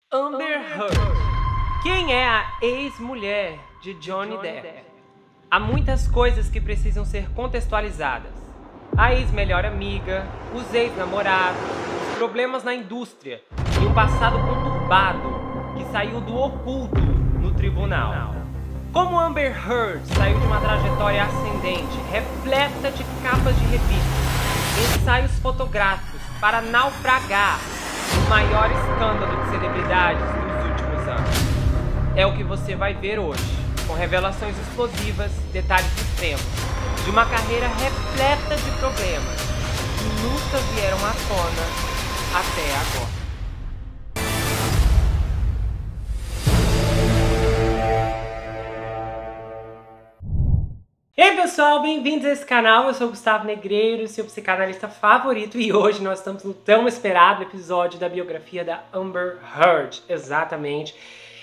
Amber Heard. Quem é a ex-mulher de Johnny Depp? Há muitas coisas que precisam ser contextualizadas. A ex-melhor amiga, os ex-namorados, os problemas na indústria e um passado conturbado que saiu do oculto no tribunal. Como Amber Heard saiu de uma trajetória ascendente, repleta de capas de revistas, ensaios fotográficos para naufragar o maior escândalo de celebridades dos últimos anos. É o que você vai ver hoje, com revelações explosivas, detalhes extremos, de uma carreira repleta de problemas que nunca vieram à tona até agora. E aí pessoal, bem-vindos a esse canal, eu sou o Gustavo Negreiro, seu psicanalista favorito, e hoje nós estamos no tão esperado episódio da biografia da Amber Heard, exatamente.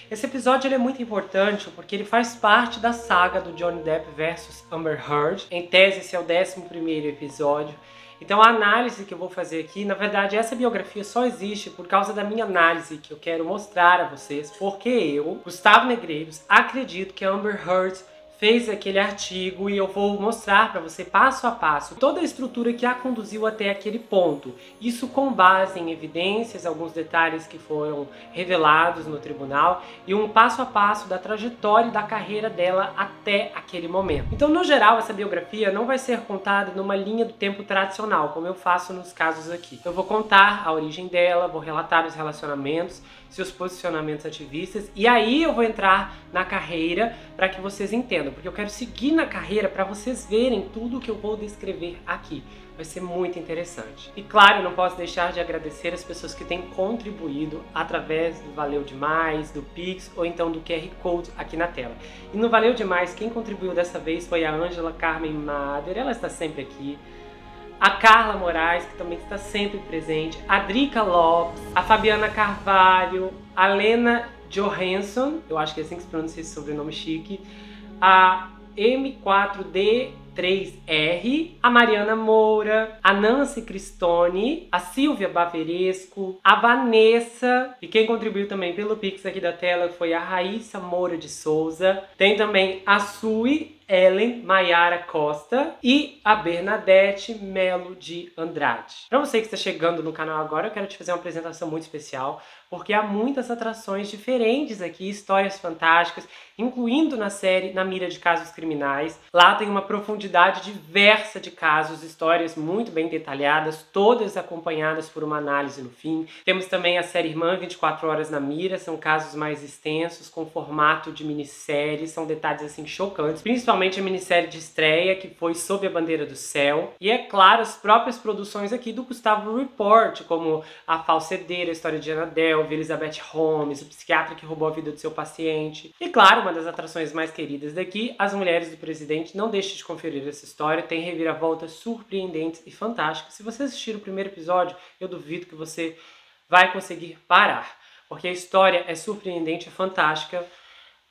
Esse episódio ele é muito importante porque ele faz parte da saga do Johnny Depp versus Amber Heard. Em tese esse é o 11º episódio. Então a análise que eu vou fazer aqui, na verdade essa biografia só existe por causa da minha análise que eu quero mostrar a vocês, porque eu, Gustavo Negreiros, acredito que a Amber Heard fez aquele artigo e eu vou mostrar para você passo a passo toda a estrutura que a conduziu até aquele ponto. Isso com base em evidências, alguns detalhes que foram revelados no tribunal e um passo a passo da trajetória e da carreira dela até aquele momento. Então, no geral, essa biografia não vai ser contada numa linha do tempo tradicional, como eu faço nos casos aqui. Eu vou contar a origem dela, vou relatar os relacionamentos, seus posicionamentos ativistas, e aí eu vou entrar na carreira para que vocês entendam, porque eu quero seguir na carreira para vocês verem tudo que eu vou descrever aqui. Vai ser muito interessante. E claro, eu não posso deixar de agradecer as pessoas que têm contribuído através do Valeu Demais, do Pix ou então do QR Code aqui na tela. E no Valeu Demais, quem contribuiu dessa vez foi a Ângela Carmen Mader, ela está sempre aqui. A Carla Moraes, que também está sempre presente, a Drica Lopes, a Fabiana Carvalho, a Lena Johansson, eu acho que é assim que se pronuncia esse sobrenome chique, a M4D3R, a Mariana Moura, a Nancy Cristone, a Silvia Baveresco, a Vanessa, e quem contribuiu também pelo Pix aqui da tela foi a Raíssa Moura de Souza, tem também a Sui Ellen Maiara Costa e a Bernadette Melo de Andrade. Para você que está chegando no canal agora, eu quero te fazer uma apresentação muito especial, porque há muitas atrações diferentes aqui, histórias fantásticas, incluindo na série Na Mira de Casos Criminais. Lá tem uma profundidade diversa de casos, histórias muito bem detalhadas, todas acompanhadas por uma análise no fim. Temos também a série Irmã 24 Horas na Mira, são casos mais extensos, com formato de minissérie, são detalhes assim chocantes, principalmente a minissérie de estreia, que foi Sob a Bandeira do Céu. E é claro, as próprias produções aqui do Gustavo Report, como A Falsedeira, a história de Ana Delvey, Elizabeth Holmes, o psiquiatra que roubou a vida do seu paciente. E claro, uma das atrações mais queridas daqui, As Mulheres do Presidente. Não deixe de conferir essa história, tem reviravoltas surpreendentes e fantásticas. Se você assistir o primeiro episódio, eu duvido que você vai conseguir parar, porque a história é surpreendente, é fantástica.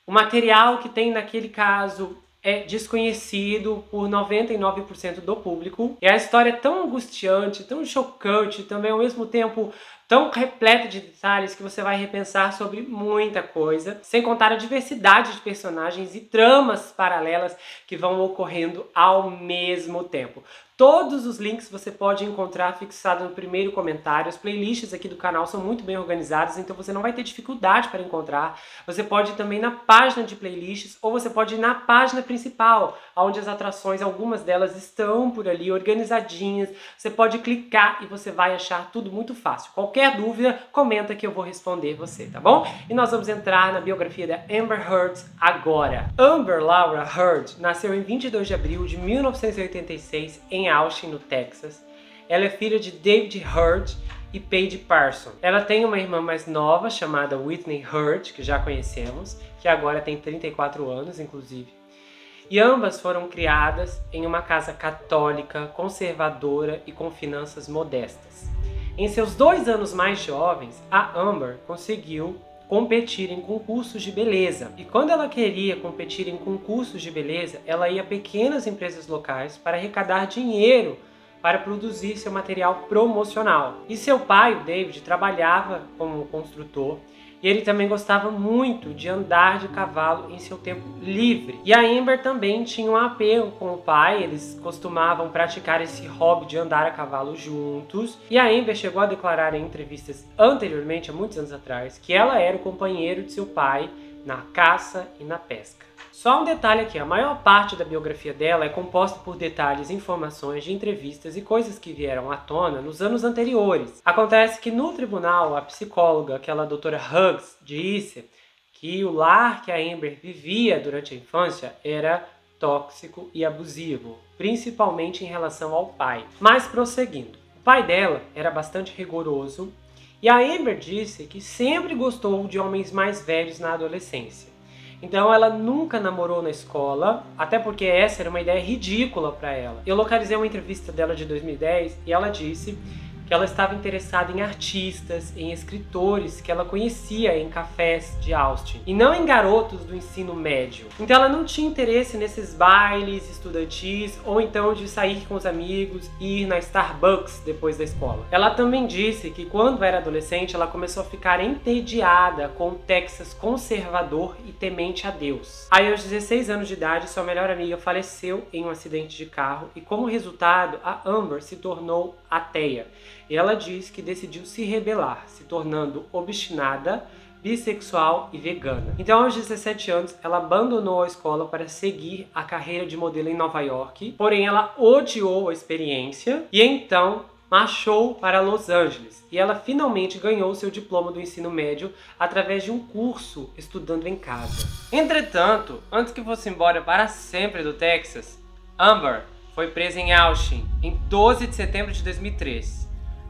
O material que tem naquele caso é desconhecido por 99% do público. E a história é tão angustiante, tão chocante, também ao mesmo tempo tão repleta de detalhes que você vai repensar sobre muita coisa, sem contar a diversidade de personagens e tramas paralelas que vão ocorrendo ao mesmo tempo. Todos os links você pode encontrar fixado no primeiro comentário. As playlists aqui do canal são muito bem organizadas, então você não vai ter dificuldade para encontrar. Você pode ir também na página de playlists ou você pode ir na página principal, onde as atrações, algumas delas estão por ali organizadinhas. Você pode clicar e você vai achar tudo muito fácil. Qualquer dúvida, comenta que eu vou responder você, tá bom? E nós vamos entrar na biografia da Amber Heard agora. Amber Laura Heard nasceu em 22 de abril de 1986 em Austin, no Texas. Ela é filha de David Heard e Paige Parson. Ela tem uma irmã mais nova chamada Whitney Heard, que já conhecemos, que agora tem 34 anos, inclusive. E ambas foram criadas em uma casa católica, conservadora e com finanças modestas. Em seus 2 anos mais jovens, a Amber conseguiu competir em concursos de beleza. E quando ela queria competir em concursos de beleza, ela ia a pequenas empresas locais para arrecadar dinheiro para produzir seu material promocional. E seu pai, o David, trabalhava como construtor E ele também gostava muito de andar de cavalo em seu tempo livre. E a Amber também tinha um apego com o pai, eles costumavam praticar esse hobby de andar a cavalo juntos. E a Amber chegou a declarar em entrevistas anteriormente, há muitos anos atrás, que ela era o companheiro de seu pai na caça e na pesca. Só um detalhe aqui, a maior parte da biografia dela é composta por detalhes, informações de entrevistas e coisas que vieram à tona nos anos anteriores. Acontece que no tribunal, a psicóloga, aquela doutora Hughes, disse que o lar que a Amber vivia durante a infância era tóxico e abusivo, principalmente em relação ao pai. Mas prosseguindo, o pai dela era bastante rigoroso e a Amber disse que sempre gostou de homens mais velhos na adolescência. Então ela nunca namorou na escola, até porque essa era uma ideia ridícula para ela. Eu localizei uma entrevista dela de 2010 e ela disse que ela estava interessada em artistas, em escritores que ela conhecia em cafés de Austin, e não em garotos do ensino médio. Então ela não tinha interesse nesses bailes estudantis, ou então de sair com os amigos e ir na Starbucks depois da escola. Ela também disse que quando era adolescente ela começou a ficar entediada com o Texas conservador e temente a Deus. Aí aos 16 anos de idade, sua melhor amiga faleceu em um acidente de carro e como resultado a Amber se tornou ateia. E ela diz que decidiu se rebelar, se tornando obstinada, bissexual e vegana. Então, aos 17 anos, ela abandonou a escola para seguir a carreira de modelo em Nova York, porém ela odiou a experiência e então marchou para Los Angeles. E ela finalmente ganhou seu diploma do ensino médio através de um curso estudando em casa. Entretanto, antes que fosse embora para sempre do Texas, Amber foi presa em Austin em 12 de setembro de 2003.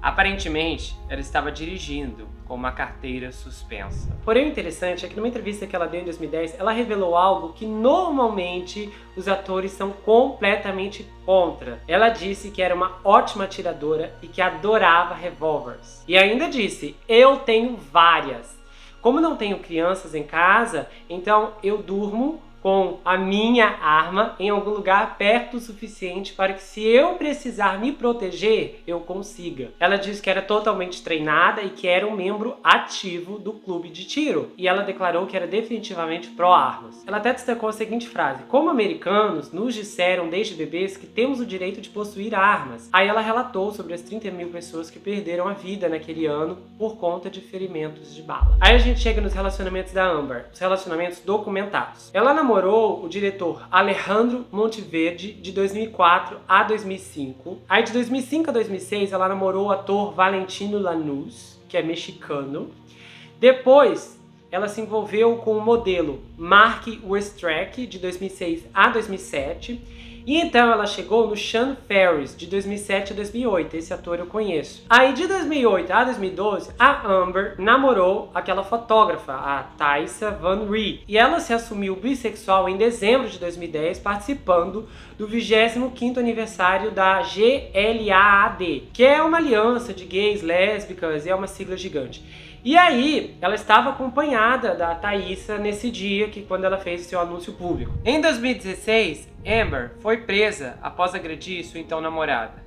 Aparentemente, ela estava dirigindo com uma carteira suspensa. Porém, o interessante é que numa entrevista que ela deu em 2010, ela revelou algo que normalmente os atores são completamente contra. Ela disse que era uma ótima atiradora e que adorava revólveres. E ainda disse, eu tenho várias. Como não tenho crianças em casa, então eu durmo com a minha arma em algum lugar perto o suficiente para que se eu precisar me proteger, eu consiga. Ela disse que era totalmente treinada e que era um membro ativo do clube de tiro. E ela declarou que era definitivamente pró-armas. Ela até destacou a seguinte frase: como americanos, nos disseram desde bebês que temos o direito de possuir armas. Aí ela relatou sobre as 30 mil pessoas que perderam a vida naquele ano por conta de ferimentos de bala. Aí a gente chega nos relacionamentos da Amber, os relacionamentos documentados. Ela namorou o diretor Alejandro Monteverde de 2004 a 2005. Aí de 2005 a 2006 ela namorou o ator Valentino Lanús, que é mexicano. Depois ela se envolveu com o modelo Mark Westreck de 2006 a 2007. E então ela chegou no Sean Ferris, de 2007 a 2008, esse ator eu conheço. Aí de 2008 a 2012, a Amber namorou aquela fotógrafa, a Thaisa Van Rie. E ela se assumiu bissexual em dezembro de 2010, participando do 25º aniversário da GLAAD, que é uma aliança de gays, lésbicas, e é uma sigla gigante. E aí, ela estava acompanhada da Thaisa nesse dia, quando ela fez seu anúncio público. Em 2016, Amber foi presa após agredir sua então namorada.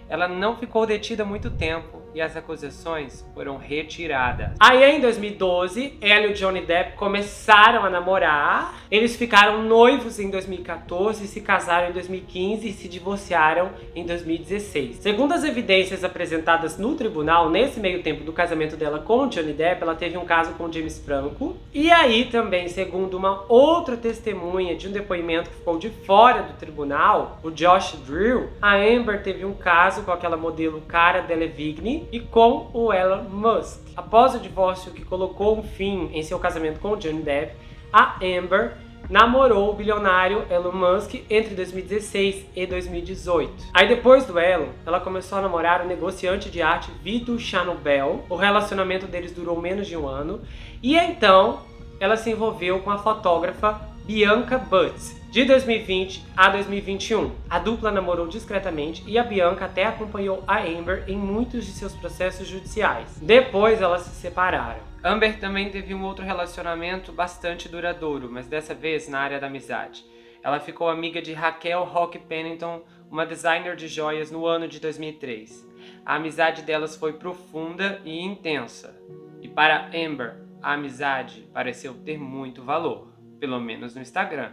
Ela não ficou detida há muito tempo e as acusações foram retiradas. Aí em 2012, ela e o Johnny Depp começaram a namorar. Eles ficaram noivos em 2014, se casaram em 2015 e se divorciaram em 2016. Segundo as evidências apresentadas no tribunal, nesse meio tempo do casamento dela com o Johnny Depp, ela teve um caso com o James Franco. E aí também, segundo uma outra testemunha de um depoimento que ficou de fora do tribunal, o Josh Drill, a Amber teve um caso com aquela modelo Cara Delevingne e com o Elon Musk. Após o divórcio que colocou um fim em seu casamento com o Johnny Depp, a Amber namorou o bilionário Elon Musk entre 2016 e 2018. Aí depois do Elon, ela começou a namorar o negociante de arte Vitor Chanubel. O relacionamento deles durou menos de um ano. E então, ela se envolveu com a fotógrafa Bianca Butts, de 2020 a 2021. A dupla namorou discretamente e a Bianca até acompanhou a Amber em muitos de seus processos judiciais. Depois elas se separaram. Amber também teve um outro relacionamento bastante duradouro, mas dessa vez na área da amizade. Ela ficou amiga de Raquel Roque Pennington, uma designer de joias, no ano de 2003. A amizade delas foi profunda e intensa. E para Amber, a amizade pareceu ter muito valor, pelo menos no Instagram.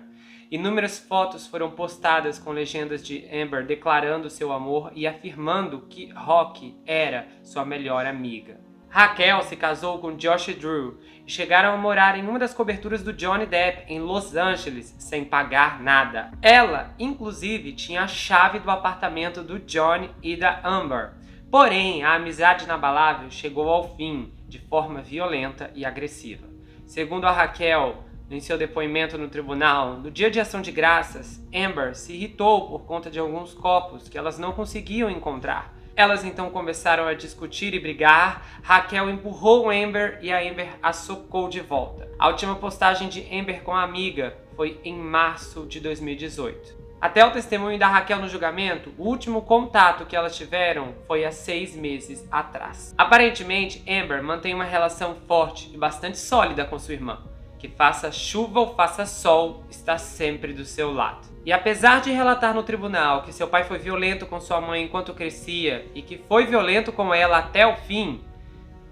Inúmeras fotos foram postadas com legendas de Amber declarando seu amor e afirmando que Rock era sua melhor amiga. Raquel se casou com Josh Drew e chegaram a morar em uma das coberturas do Johnny Depp em Los Angeles sem pagar nada. Ela, inclusive, tinha a chave do apartamento do Johnny e da Amber. Porém, a amizade inabalável chegou ao fim de forma violenta e agressiva. Segundo a Raquel, em seu depoimento no tribunal, no dia de ação de graças, Amber se irritou por conta de alguns copos que elas não conseguiam encontrar. Elas então começaram a discutir e brigar. Raquel empurrou Amber e a Amber a socou de volta. A última postagem de Amber com a amiga foi em março de 2018. Até o testemunho da Raquel no julgamento, o último contato que elas tiveram foi há 6 meses atrás. Aparentemente, Amber mantém uma relação forte e bastante sólida com sua irmã, que faça chuva ou faça sol, está sempre do seu lado. E apesar de relatar no tribunal que seu pai foi violento com sua mãe enquanto crescia e que foi violento com ela até o fim,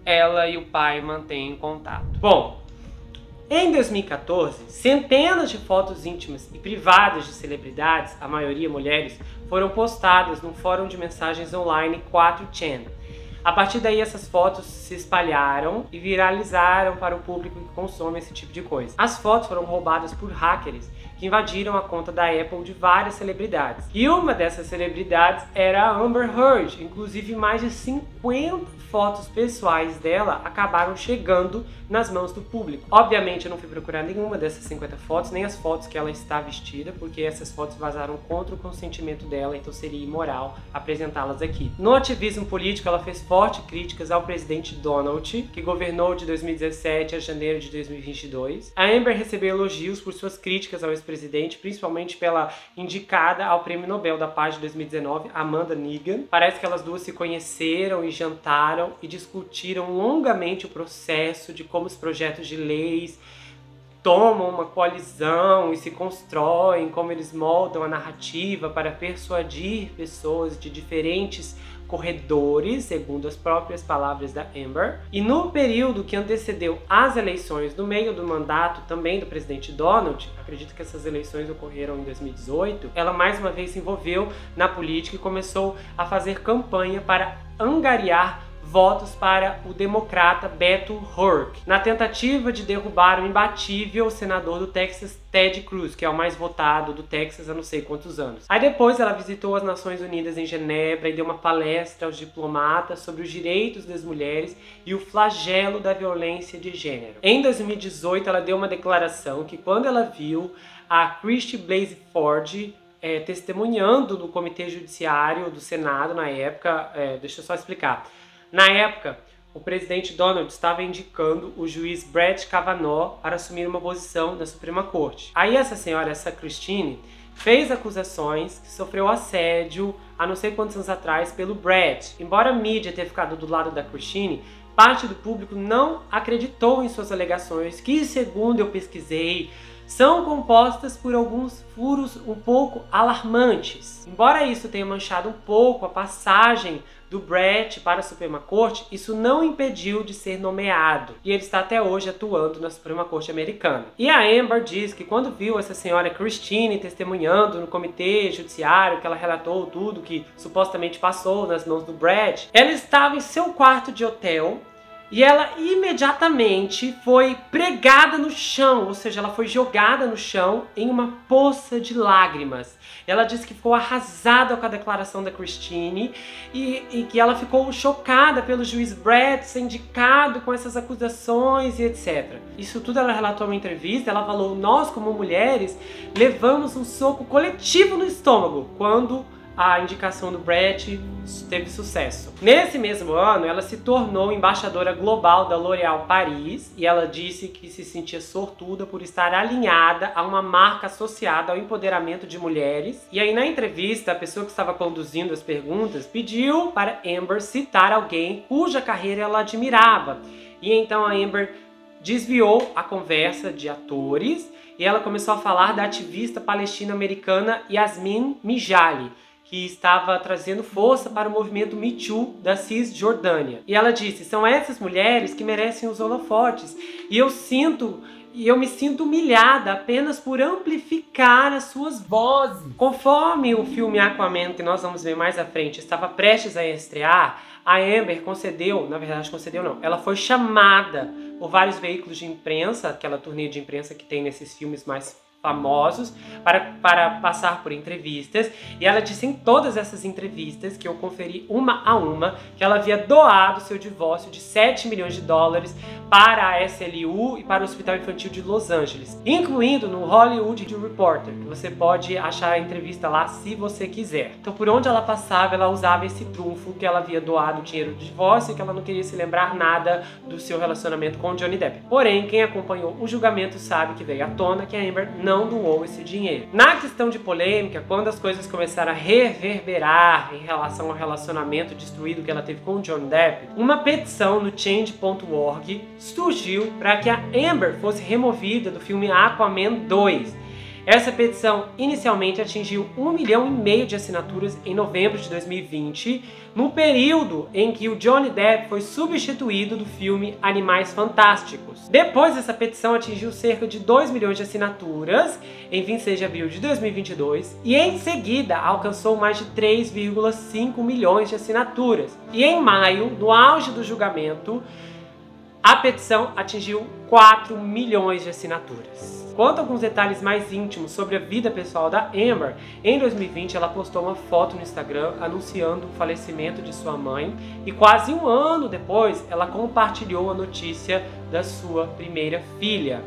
ela e o pai mantêm contato. Bom, em 2014, centenas de fotos íntimas e privadas de celebridades, a maioria mulheres, foram postadas no fórum de mensagens online 4chan. A partir daí, essas fotos se espalharam e viralizaram para o público que consome esse tipo de coisa. As fotos foram roubadas por hackers que invadiram a conta da Apple de várias celebridades. E uma dessas celebridades era a Amber Heard. Inclusive, mais de 50 fotos pessoais dela acabaram chegando nas mãos do público. Obviamente, eu não fui procurar nenhuma dessas 50 fotos, nem as fotos que ela está vestida, porque essas fotos vazaram contra o consentimento dela, então seria imoral apresentá-las aqui. No ativismo político, ela fez fortes críticas ao presidente Donald, que governou de 2017 a janeiro de 2022. A Amber recebeu elogios por suas críticas ao ex-presidente, principalmente pela indicada ao Prêmio Nobel da Paz de 2019, Amanda Negan. Parece que elas duas se conheceram e jantaram e discutiram longamente o processo de como os projetos de leis tomam uma coalizão e se constroem, como eles moldam a narrativa para persuadir pessoas de diferentes corredores, segundo as próprias palavras da Amber. E no período que antecedeu as eleições, no meio do mandato também do presidente Donald, acredito que essas eleições ocorreram em 2018, ela mais uma vez se envolveu na política e começou a fazer campanha para angariar votos para o democrata Beto O'Rourke, na tentativa de derrubar o imbatível senador do Texas, Ted Cruz, que é o mais votado do Texas há não sei quantos anos. Aí depois ela visitou as Nações Unidas em Genebra e deu uma palestra aos diplomatas sobre os direitos das mulheres e o flagelo da violência de gênero. Em 2018, ela deu uma declaração que quando ela viu a Christine Blasey Ford testemunhando no Comitê Judiciário do Senado na época, deixa eu só explicar. Na época, o presidente Donald estava indicando o juiz Brett Kavanaugh para assumir uma posição na Suprema Corte. Aí essa senhora, essa Christine, fez acusações que sofreu assédio há não sei quantos anos atrás pelo Brett. Embora a mídia tenha ficado do lado da Christine, parte do público não acreditou em suas alegações, que, segundo eu pesquisei, são compostas por alguns furos um pouco alarmantes. Embora isso tenha manchado um pouco a passagem do Brett para a Suprema Corte, isso não impediu de ser nomeado. E ele está até hoje atuando na Suprema Corte americana. E a Amber diz que quando viu essa senhora Christine testemunhando no Comitê Judiciário, que ela relatou tudo que supostamente passou nas mãos do Brett, ela estava em seu quarto de hotel e ela imediatamente foi pregada no chão, ou seja, ela foi jogada no chão em uma poça de lágrimas. Ela disse que ficou arrasada com a declaração da Christine e que ela ficou chocada pelo juiz Brett ser indicado com essas acusações e etc. Isso tudo ela relatou em uma entrevista. Ela falou: nós como mulheres levamos um soco coletivo no estômago quando a indicação do Brett teve sucesso. Nesse mesmo ano, ela se tornou embaixadora global da L'Oréal Paris e ela disse que se sentia sortuda por estar alinhada a uma marca associada ao empoderamento de mulheres. E aí na entrevista, a pessoa que estava conduzindo as perguntas pediu para Amber citar alguém cuja carreira ela admirava. E então a Amber desviou a conversa de atores e ela começou a falar da ativista palestina-americana Yasmin Mijali, que estava trazendo força para o movimento Me Too da Cisjordânia. E ela disse: são essas mulheres que merecem os holofotes. E eu me sinto humilhada apenas por amplificar as suas vozes. Conforme o filme Aquaman, que nós vamos ver mais à frente, estava prestes a estrear, a Amber concedeu, na verdade concedeu não, ela foi chamada por vários veículos de imprensa, aquela turnê de imprensa que tem nesses filmes mais famosos, para passar por entrevistas, e ela disse em todas essas entrevistas, que eu conferi uma a uma, que ela havia doado seu divórcio de 7 milhões de dólares para a SLU e para o Hospital Infantil de Los Angeles, incluindo no Hollywood Reporter, que você pode achar a entrevista lá se você quiser. Então, por onde ela passava, ela usava esse trunfo que ela havia doado o dinheiro do divórcio e que ela não queria se lembrar nada do seu relacionamento com Johnny Depp. Porém, quem acompanhou o julgamento sabe que veio à tona que a Amber não doou esse dinheiro. Na questão de polêmica, quando as coisas começaram a reverberar em relação ao relacionamento destruído que ela teve com o Johnny Depp, uma petição no Change.org surgiu para que a Amber fosse removida do filme Aquaman 2. Essa petição inicialmente atingiu 1,5 milhão de assinaturas em novembro de 2020, no período em que o Johnny Depp foi substituído do filme Animais Fantásticos. Depois, essa petição atingiu cerca de 2 milhões de assinaturas em 26 de abril de 2022 e em seguida alcançou mais de 3,5 milhões de assinaturas. E em maio, no auge do julgamento, a petição atingiu 4 milhões de assinaturas. Quanto a alguns detalhes mais íntimos sobre a vida pessoal da Amber, em 2020 ela postou uma foto no Instagram anunciando o falecimento de sua mãe e quase um ano depois ela compartilhou a notícia da sua primeira filha,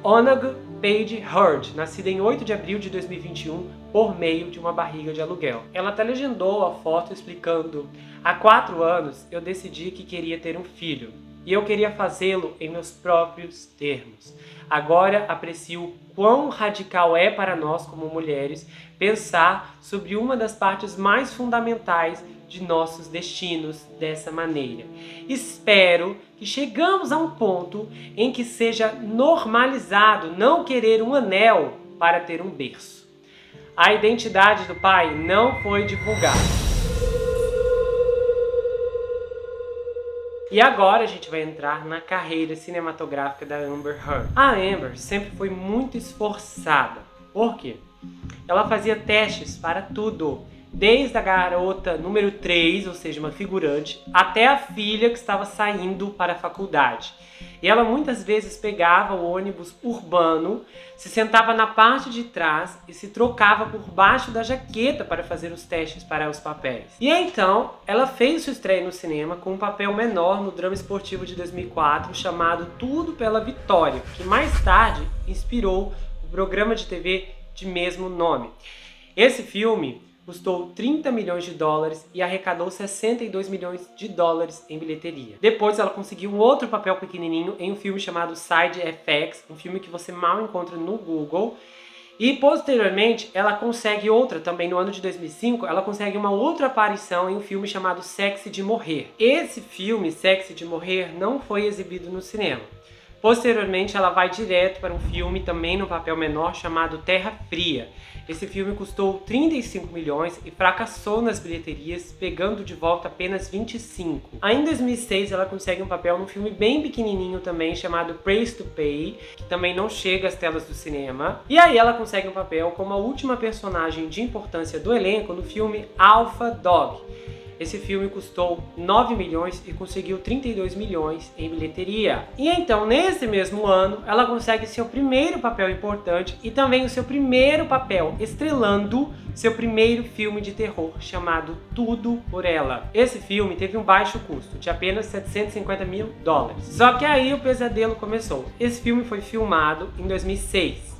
Onag Paige Heard, nascida em 8 de abril de 2021 por meio de uma barriga de aluguel. Ela até legendou a foto explicando: há 4 anos eu decidi que queria ter um filho. E eu queria fazê-lo em meus próprios termos. Agora aprecio quão radical é para nós como mulheres pensar sobre uma das partes mais fundamentais de nossos destinos dessa maneira. Espero que chegamos a um ponto em que seja normalizado não querer um anel para ter um berço. A identidade do pai não foi divulgada. E agora a gente vai entrar na carreira cinematográfica da Amber Heard. A Amber sempre foi muito esforçada. Por quê? Ela fazia testes para tudo. Desde a garota número 3, ou seja, uma figurante, até a filha que estava saindo para a faculdade. E ela muitas vezes pegava o ônibus urbano, se sentava na parte de trás e se trocava por baixo da jaqueta para fazer os testes para os papéis. E então, ela fez sua estreia no cinema com um papel menor no drama esportivo de 2004 chamado Tudo pela Vitória, que mais tarde inspirou o programa de TV de mesmo nome. Esse filme custou 30 milhões de dólares e arrecadou 62 milhões de dólares em bilheteria. Depois ela conseguiu um outro papel pequenininho em um filme chamado Side FX, um filme que você mal encontra no Google. E posteriormente ela consegue outra, também no ano de 2005, ela consegue uma outra aparição em um filme chamado Sexy de Morrer. Esse filme, Sexy de Morrer, não foi exibido no cinema. Posteriormente ela vai direto para um filme também no papel menor chamado Terra Fria. Esse filme custou 35 milhões e fracassou nas bilheterias, pegando de volta apenas 25. Aí em 2006 ela consegue um papel num filme bem pequenininho também chamado Price to Pay, que também não chega às telas do cinema. E aí ela consegue um papel como a última personagem de importância do elenco no filme Alpha Dog. Esse filme custou 9 milhões e conseguiu 32 milhões em bilheteria. E então, nesse mesmo ano, ela consegue seu primeiro papel importante e também o seu primeiro papel estrelando seu primeiro filme de terror, chamado Tudo por Ela. Esse filme teve um baixo custo, de apenas 750 mil dólares. Só que aí o pesadelo começou. Esse filme foi filmado em 2006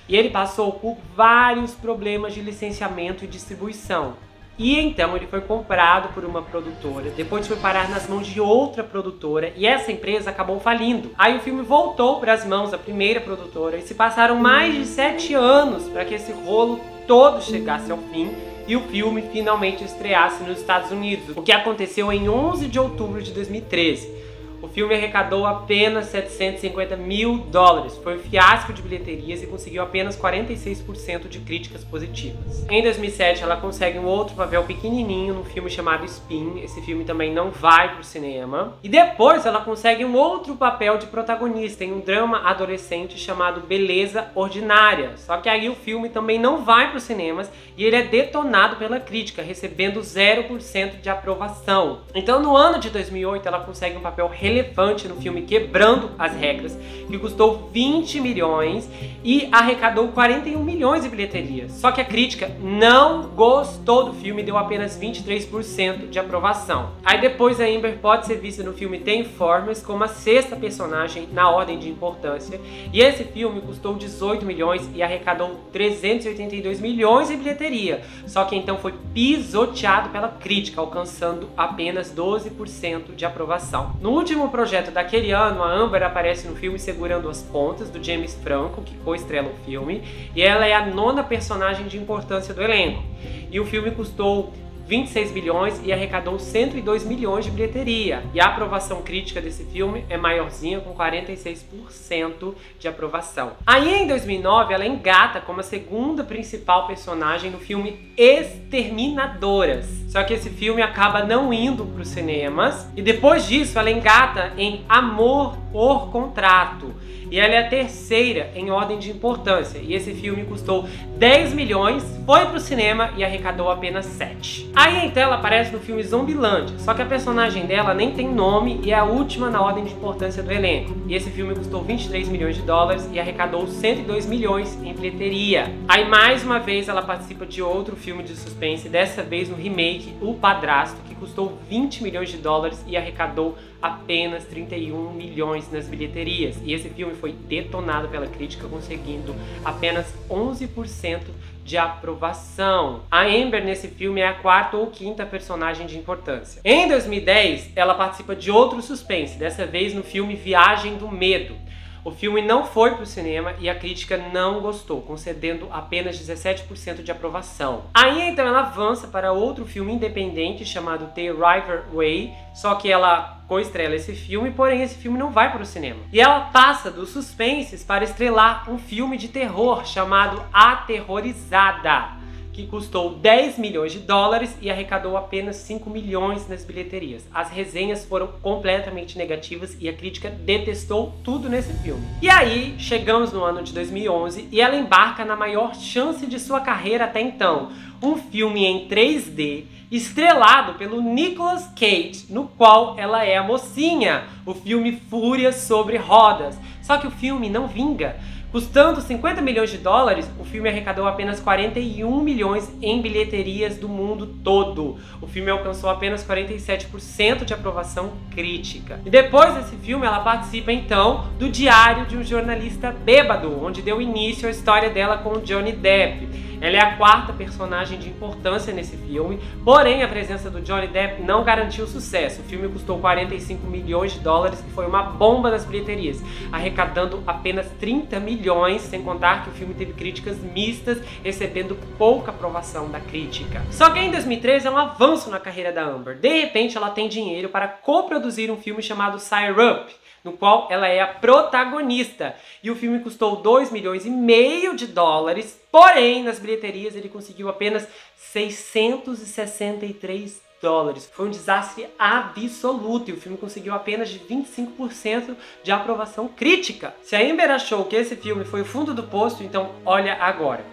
e ele passou por vários problemas de licenciamento e distribuição. E então ele foi comprado por uma produtora, depois foi parar nas mãos de outra produtora e essa empresa acabou falindo. Aí o filme voltou para as mãos da primeira produtora e se passaram mais de 7 anos para que esse rolo todo chegasse ao fim e o filme finalmente estreasse nos Estados Unidos, o que aconteceu em 11 de outubro de 2013. o filme arrecadou apenas 750 mil dólares. Foi um fiasco de bilheterias e conseguiu apenas 46% de críticas positivas. Em 2007, ela consegue um outro papel pequenininho no filme chamado Spin. Esse filme também não vai pro cinema. E depois ela consegue um outro papel de protagonista em um drama adolescente chamado Beleza Ordinária. Só que aí o filme também não vai pros cinemas e ele é detonado pela crítica, recebendo 0% de aprovação. Então no ano de 2008 ela consegue um papel relevante no filme Quebrando as Regras, que custou 20 milhões e arrecadou 41 milhões de bilheterias. Só que a crítica não gostou do filme e deu apenas 23% de aprovação. Aí depois a Amber pode ser vista no filme The Informers como a 6ª personagem na ordem de importância, e esse filme custou 18 milhões e arrecadou 382 milhões de bilheteria. Só que então foi pisoteado pela crítica, alcançando apenas 12% de aprovação. No último projeto daquele ano, a Amber aparece no filme Segurando as Pontas, do James Franco, que co-estrela o filme, e ela é a 9ª personagem de importância do elenco. E o filme custou 26 milhões e arrecadou 102 milhões de bilheteria. E a aprovação crítica desse filme é maiorzinha, com 46% de aprovação. Aí em 2009 ela engata como a 2ª principal personagem no filme Exterminadoras. Só que esse filme acaba não indo para os cinemas. E depois disso ela engata em Amor por Contrato. E ela é a 3ª em ordem de importância. E esse filme custou 10 milhões, foi pro cinema e arrecadou apenas 7. Aí então ela aparece no filme Zombilândia. Só que a personagem dela nem tem nome e é a última na ordem de importância do elenco. E esse filme custou 23 milhões de dólares e arrecadou 102 milhões em bilheteria. Aí mais uma vez ela participa de outro filme de suspense, dessa vez no remake O Padrasto, que custou 20 milhões de dólares e arrecadou apenas 31 milhões nas bilheterias. E esse filme foi detonado pela crítica, conseguindo apenas 11% de aprovação. A Amber nesse filme é a 4ª ou 5ª personagem de importância. Em 2010, ela participa de outro suspense, dessa vez no filme Viagem do Medo. O filme não foi para o cinema e a crítica não gostou, concedendo apenas 17% de aprovação. Aí então ela avança para outro filme independente chamado The River Way, só que ela co-estrela esse filme, porém esse filme não vai para o cinema. E ela passa dos suspenses para estrelar um filme de terror chamado Aterrorizada, que custou 10 milhões de dólares e arrecadou apenas 5 milhões nas bilheterias. As resenhas foram completamente negativas e a crítica detestou tudo nesse filme. E aí, chegamos no ano de 2011 e ela embarca na maior chance de sua carreira até então. Um filme em 3D, estrelado pelo Nicolas Cage, no qual ela é a mocinha. O filme Fúria sobre Rodas. Só que o filme não vinga. Custando 50 milhões de dólares, o filme arrecadou apenas 41 milhões em bilheterias do mundo todo. O filme alcançou apenas 47% de aprovação crítica. E depois desse filme, ela participa então do Diário de um Jornalista Bêbado, onde deu início à história dela com o Johnny Depp. Ela é a 4ª personagem de importância nesse filme, porém a presença do Johnny Depp não garantiu sucesso. O filme custou 45 milhões de dólares e foi uma bomba nas bilheterias, arrecadando apenas 30 milhões, sem contar que o filme teve críticas mistas, recebendo pouca aprovação da crítica. Só que em 2013 é um avanço na carreira da Amber. De repente ela tem dinheiro para coproduzir um filme chamado Syrup, no qual ela é a protagonista. E o filme custou 2 milhões e meio de dólares, porém nas bilheterias ele conseguiu apenas 663 dólares. Foi um desastre absoluto e o filme conseguiu apenas de 25% de aprovação crítica. Se a Amber achou que esse filme foi o fundo do poço, então olha agora.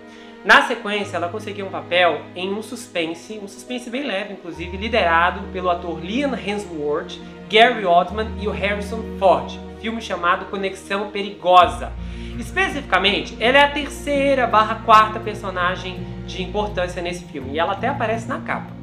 Na sequência, ela conseguiu um papel em um suspense bem leve, inclusive, liderado pelo ator Liam Hemsworth, Gary Oldman e o Harrison Ford. Filme chamado Conexão Perigosa. Especificamente, ela é a 3ª/4ª personagem de importância nesse filme e ela até aparece na capa.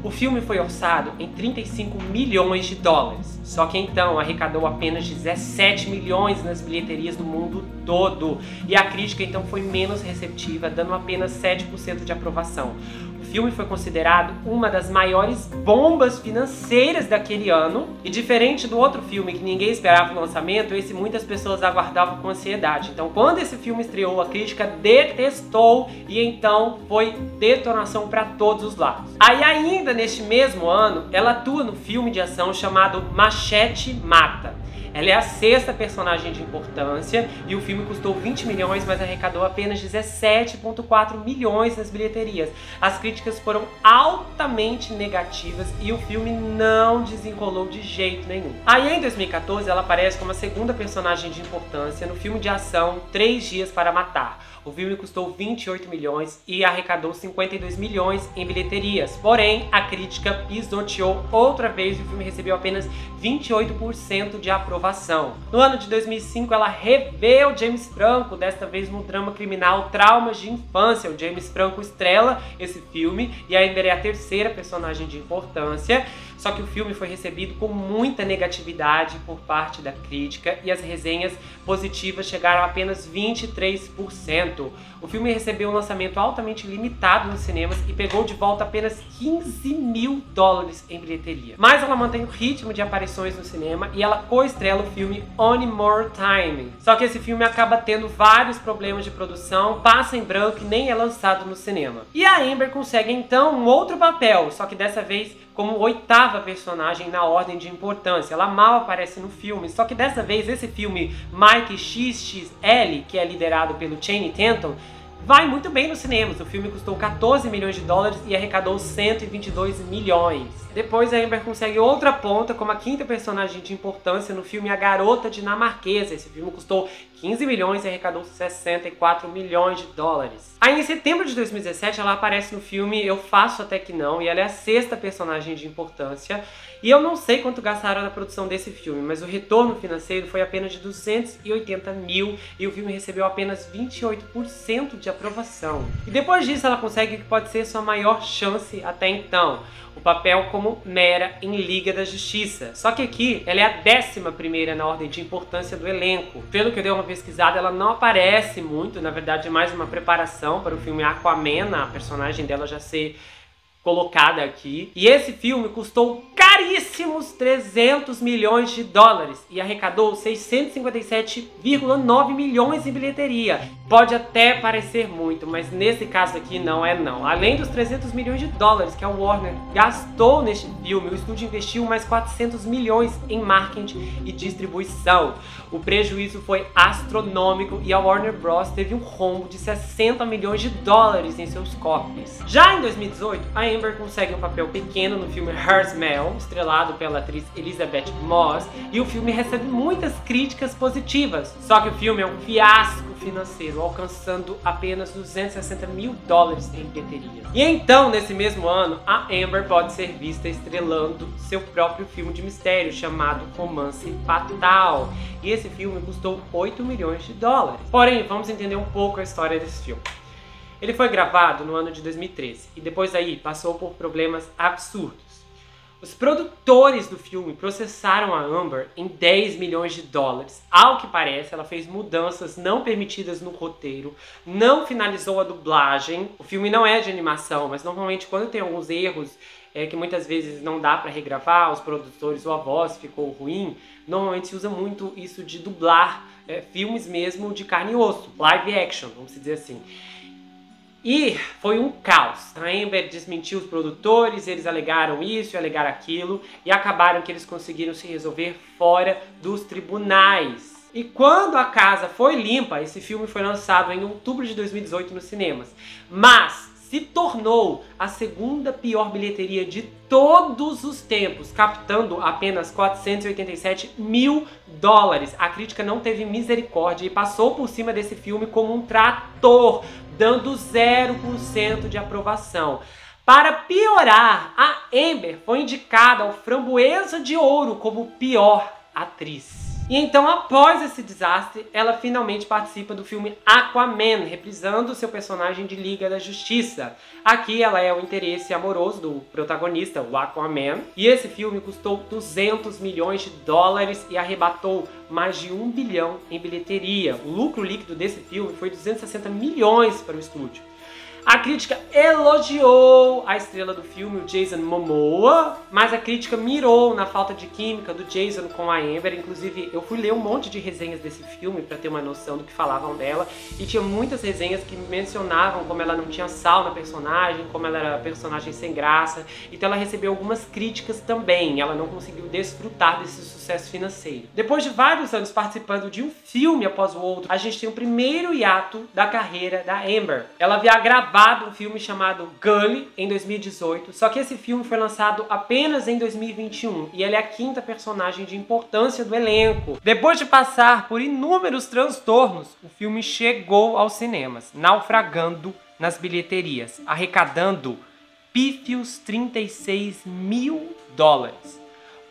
O filme foi orçado em 35 milhões de dólares, só que então arrecadou apenas 17 milhões nas bilheterias do mundo todo. E a crítica então foi menos receptiva, dando apenas 7% de aprovação. O filme foi considerado uma das maiores bombas financeiras daquele ano. E diferente do outro filme que ninguém esperava o lançamento, esse muitas pessoas aguardavam com ansiedade. Então quando esse filme estreou, a crítica detestou e então foi detonação para todos os lados. Aí ainda neste mesmo ano, ela atua no filme de ação chamado Machete Mata. Ela é a 6ª personagem de importância e o filme custou 20 milhões, mas arrecadou apenas 17,4 milhões nas bilheterias. As críticas foram altamente negativas e o filme não desencolou de jeito nenhum. Aí em 2014 ela aparece como a 2ª personagem de importância no filme de ação 3 Dias para Matar. O filme custou 28 milhões e arrecadou 52 milhões em bilheterias. Porém, a crítica pisoteou outra vez e o filme recebeu apenas 28% de aprovação. No ano de 2005, ela revê o James Franco, desta vez no drama criminal Traumas de Infância. O James Franco estrela esse filme e a Amber é a 3ª personagem de importância. Só que o filme foi recebido com muita negatividade por parte da crítica e as resenhas positivas chegaram a apenas 23%. O filme recebeu um lançamento altamente limitado nos cinemas e pegou de volta apenas 15 mil dólares em bilheteria. Mas ela mantém o ritmo de aparições no cinema e ela coestrela o filme One More Time. Só que esse filme acaba tendo vários problemas de produção, passa em branco e nem é lançado no cinema. E a Amber consegue então um outro papel, só que dessa vez como 8ª personagem na ordem de importância. Ela mal aparece no filme, só que dessa vez esse filme Mike XXL, que é liderado pelo Channing Tatum, vai muito bem nos cinemas. O filme custou 14 milhões de dólares e arrecadou 122 milhões. Depois a Amber consegue outra ponta como a 5ª personagem de importância no filme A Garota Dinamarquesa. Esse filme custou 15 milhões e arrecadou 64 milhões de dólares. Aí em setembro de 2017 ela aparece no filme Eu Faço Até Que Não e ela é a 6ª personagem de importância. E eu não sei quanto gastaram na produção desse filme, mas o retorno financeiro foi apenas de 280 mil e o filme recebeu apenas 28% de aprovação. E depois disso ela consegue o que pode ser sua maior chance até então, o papel como Mera em Liga da Justiça. Só que aqui ela é a 11ª na ordem de importância do elenco. Pelo que eu dei uma pesquisada, ela não aparece muito, na verdade é mais uma preparação para o filme Aquaman, a personagem dela já ser colocada aqui. E esse filme custou caríssimos 300 milhões de dólares e arrecadou 657,9 milhões em bilheteria. Pode até parecer muito, mas nesse caso aqui não é não. Além dos 300 milhões de dólares que a Warner gastou neste filme, o estúdio investiu mais 400 milhões em marketing e distribuição. O prejuízo foi astronômico e a Warner Bros. Teve um rombo de 60 milhões de dólares em seus cofres. Já em 2018, a Amber consegue um papel pequeno no filme Her Smell, estrelado pela atriz Elizabeth Moss, e o filme recebe muitas críticas positivas. Só que o filme é um fiasco financeiro, alcançando apenas 260 mil dólares em bilheteria. E então, nesse mesmo ano, a Amber pode ser vista estrelando seu próprio filme de mistério, chamado Romance Fatal. E esse filme custou 8 milhões de dólares. Porém, vamos entender um pouco a história desse filme. Ele foi gravado no ano de 2013 e depois aí passou por problemas absurdos. Os produtores do filme processaram a Amber em 10 milhões de dólares. Ao que parece, ela fez mudanças não permitidas no roteiro, não finalizou a dublagem. O filme não é de animação, mas normalmente quando tem alguns erros que muitas vezes não dá para regravar, os produtores ou a voz ficou ruim, normalmente se usa muito isso de dublar filmes mesmo de carne e osso, live action, vamos dizer assim. E foi um caos. A Amber desmentiu os produtores, eles alegaram isso e alegaram aquilo, e acabaram que eles conseguiram se resolver fora dos tribunais. E quando a casa foi limpa, esse filme foi lançado em outubro de 2018 nos cinemas. Mas se tornou a 2ª pior bilheteria de todos os tempos, captando apenas 487 mil dólares. A crítica não teve misericórdia e passou por cima desse filme como um trator, dando 0% de aprovação. Para piorar, a Amber foi indicada ao Framboesa de Ouro como pior atriz. E então, após esse desastre, ela finalmente participa do filme Aquaman, reprisando seu personagem de Liga da Justiça. Aqui ela é o interesse amoroso do protagonista, o Aquaman. E esse filme custou 200 milhões de dólares e arrebatou mais de 1 bilhão em bilheteria. O lucro líquido desse filme foi 260 milhões para o estúdio. A crítica elogiou a estrela do filme, o Jason Momoa, mas a crítica mirou na falta de química do Jason com a Amber. Inclusive, eu fui ler um monte de resenhas desse filme pra ter uma noção do que falavam dela, e tinha muitas resenhas que mencionavam como ela não tinha sal na personagem, como ela era personagem sem graça. Então ela recebeu algumas críticas também, ela não conseguiu desfrutar desse sucesso financeiro. Depois de vários anos participando de um filme após o outro, a gente tem o primeiro hiato da carreira da Amber. Ela havia gravado um filme chamado Gully em 2018, só que esse filme foi lançado apenas em 2021 e ela é a quinta personagem de importância do elenco. Depois de passar por inúmeros transtornos, o filme chegou aos cinemas, naufragando nas bilheterias, arrecadando pífios $36 mil.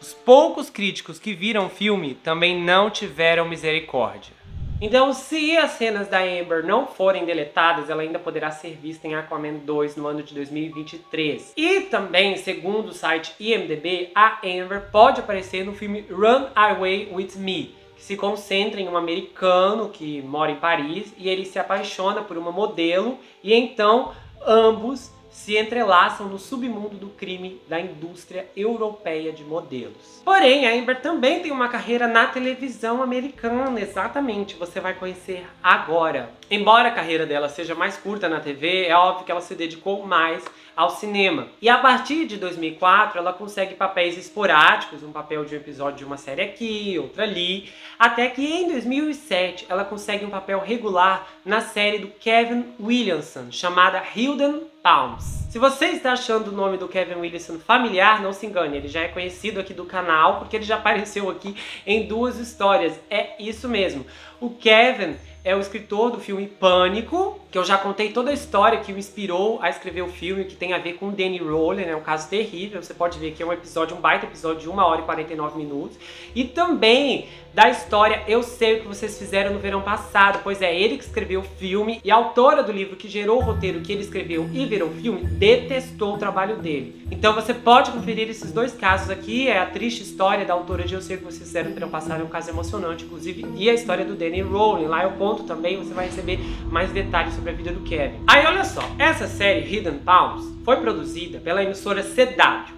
Os poucos críticos que viram o filme também não tiveram misericórdia. Então, se as cenas da Amber não forem deletadas, ela ainda poderá ser vista em Aquaman 2 no ano de 2023. E também, segundo o site IMDb, a Amber pode aparecer no filme Run Away With Me, que se concentra em um americano que mora em Paris e ele se apaixona por uma modelo e então ambos se entrelaçam no submundo do crime da indústria europeia de modelos. Porém, a Amber também tem uma carreira na televisão americana, exatamente, você vai conhecer agora. Embora a carreira dela seja mais curta na TV, é óbvio que ela se dedicou mais ao cinema. E a partir de 2004, ela consegue papéis esporádicos, um papel de um episódio de uma série aqui, outro ali, até que em 2007 ela consegue um papel regular na série do Kevin Williamson, chamada Hidden Palms. Se você está achando o nome do Kevin Williamson familiar, não se engane, ele já é conhecido aqui do canal, porque ele já apareceu aqui em 2 histórias. É isso mesmo. O Kevin é o escritor do filme Pânico, que eu já contei toda a história que o inspirou a escrever o filme, que tem a ver com o Danny Rowland, é um caso terrível. Você pode ver que é um episódio, um baita episódio de 1 hora e 49 minutos. E também da história Eu Sei O Que Vocês Fizeram no Verão Passado, pois é ele que escreveu o filme e a autora do livro que gerou o roteiro que ele escreveu e virou o filme detestou o trabalho dele. Então você pode conferir esses 2 casos aqui, é a triste história da autora de Eu Sei O Que Vocês Fizeram no Verão Passado, é um caso emocionante, inclusive, e a história do Danny Rowland, lá eu conto também, você vai receber mais detalhes sobre a vida do Kevin. Aí olha só, essa série Hidden Palms foi produzida pela emissora CW,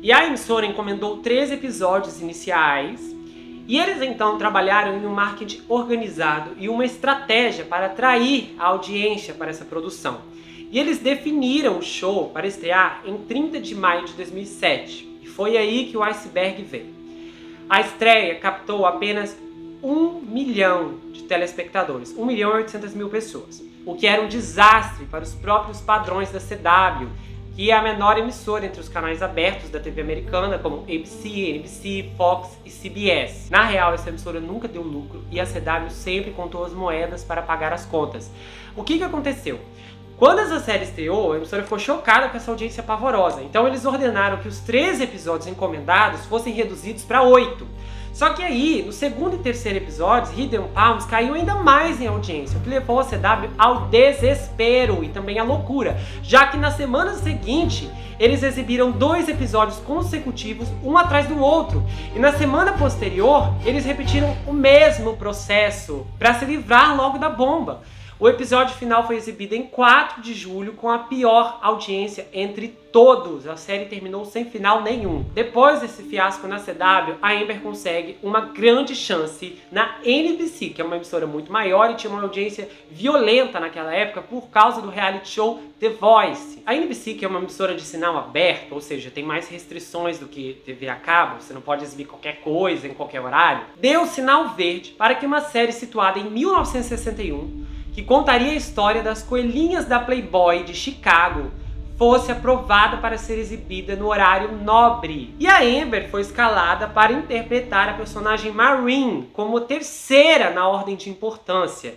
e a emissora encomendou 13 episódios iniciais. E eles então trabalharam em um marketing organizado e uma estratégia para atrair a audiência para essa produção. E eles definiram o show para estrear em 30 de maio de 2007. E foi aí que o iceberg veio. A estreia captou apenas 1 milhão de telespectadores, 1.800.000 pessoas. O que era um desastre para os próprios padrões da CW, que é a menor emissora entre os canais abertos da TV americana, como ABC, NBC, Fox e CBS. Na real, essa emissora nunca deu lucro e a CW sempre contou as moedas para pagar as contas. O que aconteceu? Quando essa série estreou, a emissora ficou chocada com essa audiência pavorosa. Então eles ordenaram que os 13 episódios encomendados fossem reduzidos para 8. Só que aí, no segundo e terceiro episódios, Hidden Palms caiu ainda mais em audiência, o que levou a CW ao desespero e também à loucura, já que na semana seguinte, eles exibiram 2 episódios consecutivos, um atrás do outro, e na semana posterior, eles repetiram o mesmo processo para se livrar logo da bomba. O episódio final foi exibido em 4 de julho com a pior audiência entre todos. A série terminou sem final nenhum. Depois desse fiasco na CW, a Amber consegue uma grande chance na NBC, que é uma emissora muito maior e tinha uma audiência violenta naquela época por causa do reality show The Voice. A NBC, que é uma emissora de sinal aberto, ou seja, tem mais restrições do que TV a cabo, você não pode exibir qualquer coisa em qualquer horário, deu sinal verde para que uma série situada em 1961, que contaria a história das coelhinhas da Playboy de Chicago, fosse aprovada para ser exibida no horário nobre. E a Amber foi escalada para interpretar a personagem Maureen como terceira na ordem de importância.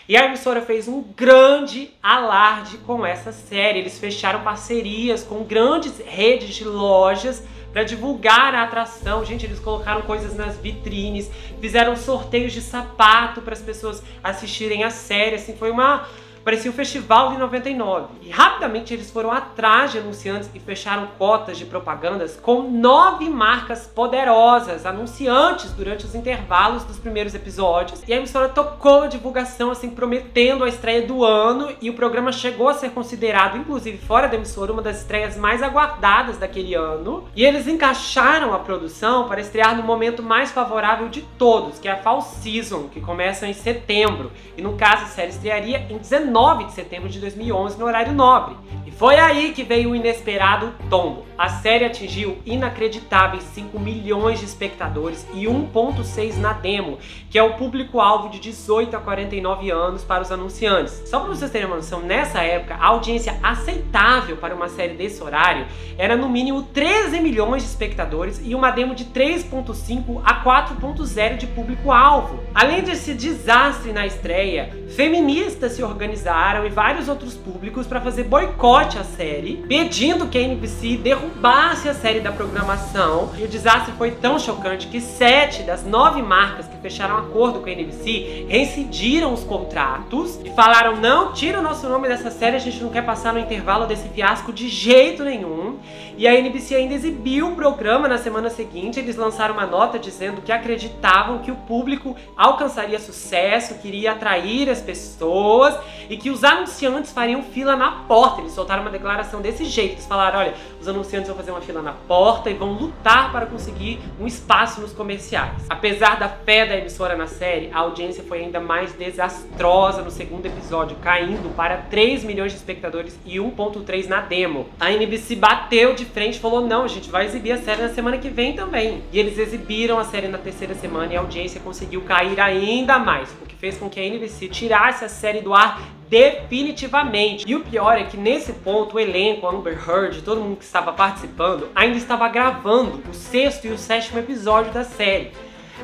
E a emissora fez um grande alarde com essa série. Eles fecharam parcerias com grandes redes de lojas para divulgar a atração. Gente, eles colocaram coisas nas vitrines, fizeram sorteios de sapato para as pessoas assistirem a série. Assim, foi uma parecia o Festival de 99. E rapidamente eles foram atrás de anunciantes e fecharam cotas de propagandas com 9 marcas poderosas, anunciantes durante os intervalos dos primeiros episódios. E a emissora tocou a divulgação, assim, prometendo a estreia do ano, e o programa chegou a ser considerado, inclusive fora da emissora, uma das estreias mais aguardadas daquele ano. E eles encaixaram a produção para estrear no momento mais favorável de todos, que é a Fall Season, que começa em setembro. E no caso, a série estrearia em 19 de setembro de 2011, no horário nobre. E foi aí que veio o inesperado tombo. A série atingiu inacreditáveis 5 milhões de espectadores e 1,6 na demo, que é o público-alvo de 18 a 49 anos para os anunciantes. Só para vocês terem uma noção, nessa época, a audiência aceitável para uma série desse horário era no mínimo 13 milhões de espectadores e uma demo de 3,5 a 4,0 de público-alvo. Além desse desastre na estreia, feministas se organizaram e vários outros públicos para fazer boicote à série, pedindo que a NBC derrubasse a série da programação. E o desastre foi tão chocante que 7 das 9 marcas que fecharam acordo com a NBC reincidiram os contratos e falaram: não, tira o nosso nome dessa série, a gente não quer passar no intervalo desse fiasco de jeito nenhum. E a NBC ainda exibiu o programa na semana seguinte. Eles lançaram uma nota dizendo que acreditavam que o público alcançaria sucesso, que iria atrair as pessoas e que os anunciantes fariam fila na porta. Eles soltaram uma declaração desse jeito. Eles falaram: olha, os anunciantes vão fazer uma fila na porta e vão lutar para conseguir um espaço nos comerciais. Apesar da fé da emissora na série, a audiência foi ainda mais desastrosa no segundo episódio, caindo para 3 milhões de espectadores e 1,3 na demo. A NBC bateu de frente e falou: não, a gente vai exibir a série na semana que vem também. E eles exibiram a série na terceira semana e a audiência conseguiu cair ainda mais, o que fez com que a NBC tirasse a série do ar definitivamente. E o pior é que nesse ponto o elenco, Amber Heard, todo mundo que estava participando, ainda estava gravando o 6º e o 7º episódio da série.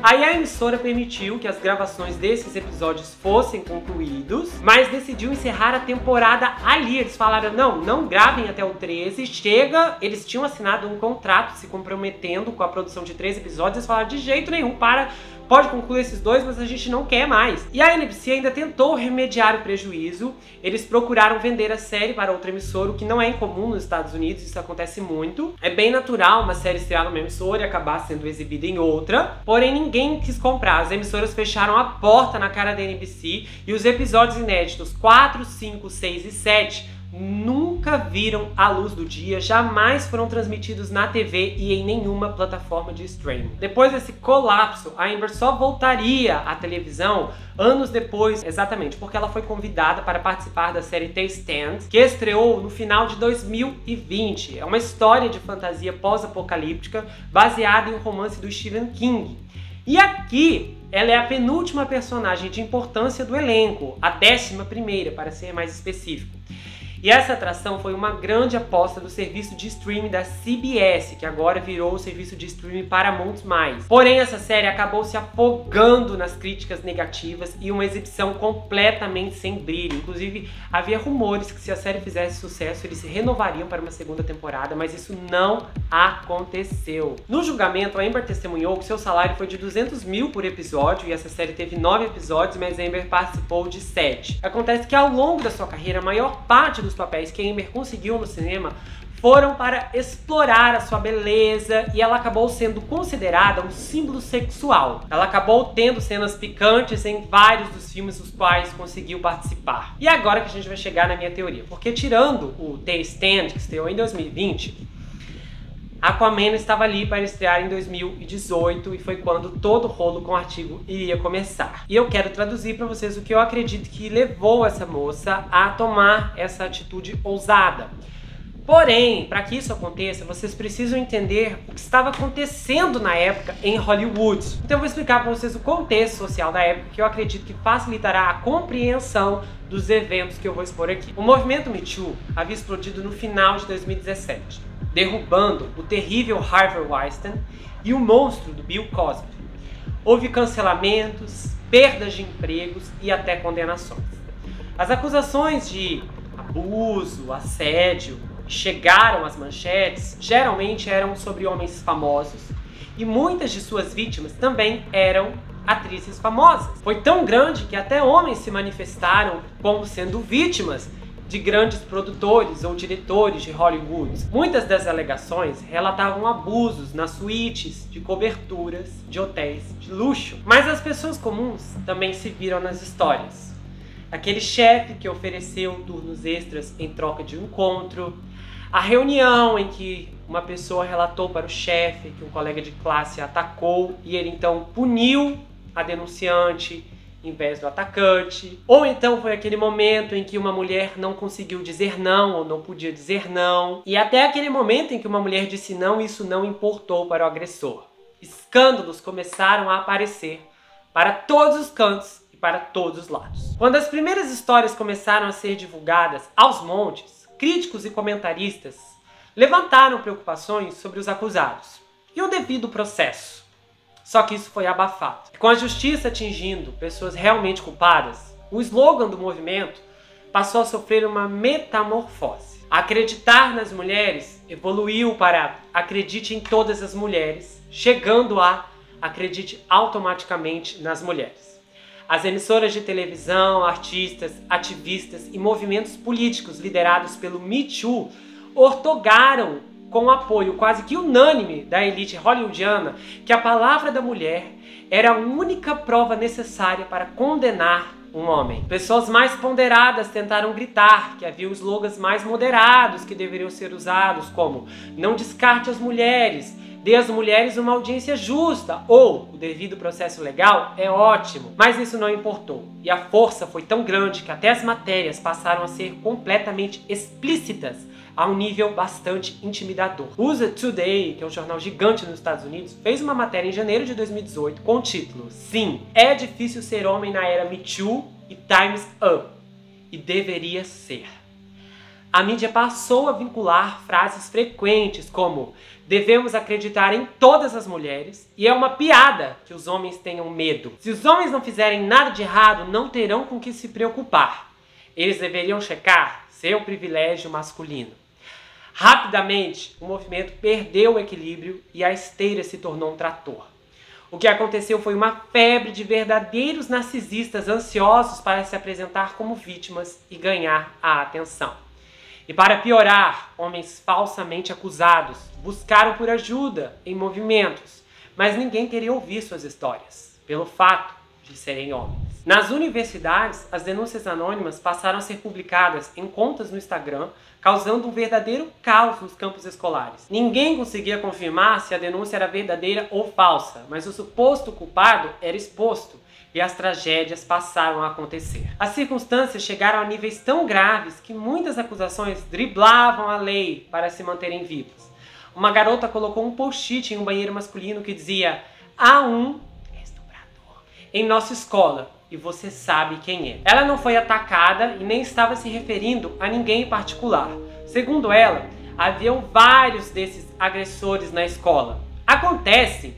Aí a emissora permitiu que as gravações desses episódios fossem concluídos, mas decidiu encerrar a temporada ali. Eles falaram: não gravem até o 13, chega. Eles tinham assinado um contrato se comprometendo com a produção de 3 episódios. Eles falaram: de jeito nenhum, pode concluir esses 2, mas a gente não quer mais. E a NBC ainda tentou remediar o prejuízo. Eles procuraram vender a série para outra emissora, o que não é incomum nos Estados Unidos, isso acontece muito. É bem natural uma série estrear numa emissora e acabar sendo exibida em outra, porém ninguém quis comprar. As emissoras fecharam a porta na cara da NBC e os episódios inéditos 4, 5, 6 e 7 nunca viram a luz do dia, jamais foram transmitidos na TV e em nenhuma plataforma de streaming. Depois desse colapso, a Amber só voltaria à televisão anos depois, exatamente porque ela foi convidada para participar da série The Stand, que estreou no final de 2020. É uma história de fantasia pós-apocalíptica baseada em um romance do Stephen King. E aqui, ela é a penúltima personagem de importância do elenco, a 11ª, para ser mais específico. E essa atração foi uma grande aposta do serviço de streaming da CBS, que agora virou o serviço de streaming Paramount+. Porém, essa série acabou se afogando nas críticas negativas e uma exibição completamente sem brilho. Inclusive, havia rumores que se a série fizesse sucesso, eles se renovariam para uma segunda temporada, mas isso não aconteceu. No julgamento, a Amber testemunhou que seu salário foi de 200 mil por episódio, e essa série teve 9 episódios, mas a Amber participou de 7. Acontece que ao longo da sua carreira, a maior parte dos papéis que a Amber conseguiu no cinema foram para explorar a sua beleza, e ela acabou sendo considerada um símbolo sexual. Ela acabou tendo cenas picantes em vários dos filmes dos quais conseguiu participar. E agora que a gente vai chegar na minha teoria, porque tirando o The Stand, que estreou em 2020, Aquaman estava ali para estrear em 2018 e foi quando todo o rolo com o artigo iria começar. E eu quero traduzir para vocês o que eu acredito que levou essa moça a tomar essa atitude ousada. Porém, para que isso aconteça, vocês precisam entender o que estava acontecendo na época em Hollywood. Então eu vou explicar para vocês o contexto social da época, que eu acredito que facilitará a compreensão dos eventos que eu vou expor aqui. O movimento Me Too havia explodido no final de 2017, derrubando o terrível Harvey Weinstein e o monstro do Bill Cosby. Houve cancelamentos, perdas de empregos e até condenações. As acusações de abuso, assédio, que chegaram às manchetes, geralmente eram sobre homens famosos, e muitas de suas vítimas também eram atrizes famosas. Foi tão grande que até homens se manifestaram como sendo vítimas de grandes produtores ou diretores de Hollywood. Muitas das alegações relatavam abusos nas suítes de coberturas de hotéis de luxo. Mas as pessoas comuns também se viram nas histórias. Aquele chefe que ofereceu turnos extras em troca de um encontro, a reunião em que uma pessoa relatou para o chefe que um colega de classe a atacou e ele então puniu a denunciante em vez do atacante. Ou então foi aquele momento em que uma mulher não conseguiu dizer não ou não podia dizer não. E até aquele momento em que uma mulher disse não, isso não importou para o agressor. Escândalos começaram a aparecer para todos os cantos e para todos os lados. Quando as primeiras histórias começaram a ser divulgadas aos montes, críticos e comentaristas levantaram preocupações sobre os acusados e o devido processo. Só que isso foi abafado. Com a justiça atingindo pessoas realmente culpadas, o slogan do movimento passou a sofrer uma metamorfose. Acreditar nas mulheres evoluiu para acredite em todas as mulheres, chegando a acredite automaticamente nas mulheres. As emissoras de televisão, artistas, ativistas e movimentos políticos liderados pelo Me Too ortogaram com o apoio quase que unânime da elite hollywoodiana que a palavra da mulher era a única prova necessária para condenar um homem. Pessoas mais ponderadas tentaram gritar que havia slogans mais moderados que deveriam ser usados, como não descarte as mulheres, dê às mulheres uma audiência justa, ou o devido processo legal é ótimo. Mas isso não importou. E a força foi tão grande que até as matérias passaram a ser completamente explícitas a um nível bastante intimidador. O USA Today, que é um jornal gigante nos Estados Unidos, fez uma matéria em janeiro de 2018 com o título Sim, é difícil ser homem na era Me Too e Time's Up. E deveria ser. A mídia passou a vincular frases frequentes como devemos acreditar em todas as mulheres e é uma piada que os homens tenham medo. Se os homens não fizerem nada de errado, não terão com que se preocupar. Eles deveriam checar seu privilégio masculino. Rapidamente, o movimento perdeu o equilíbrio e a esteira se tornou um trator. O que aconteceu foi uma febre de verdadeiros narcisistas ansiosos para se apresentar como vítimas e ganhar a atenção. E para piorar, homens falsamente acusados buscaram por ajuda em movimentos, mas ninguém queria ouvir suas histórias, pelo fato de serem homens. Nas universidades, as denúncias anônimas passaram a ser publicadas em contas no Instagram, causando um verdadeiro caos nos campos escolares. Ninguém conseguia confirmar se a denúncia era verdadeira ou falsa, mas o suposto culpado era exposto e as tragédias passaram a acontecer. As circunstâncias chegaram a níveis tão graves que muitas acusações driblavam a lei para se manterem vivas. Uma garota colocou um post-it em um banheiro masculino que dizia: há um estuprador em nossa escola e você sabe quem é. Ela não foi atacada e nem estava se referindo a ninguém em particular. Segundo ela, haviam vários desses agressores na escola. Acontece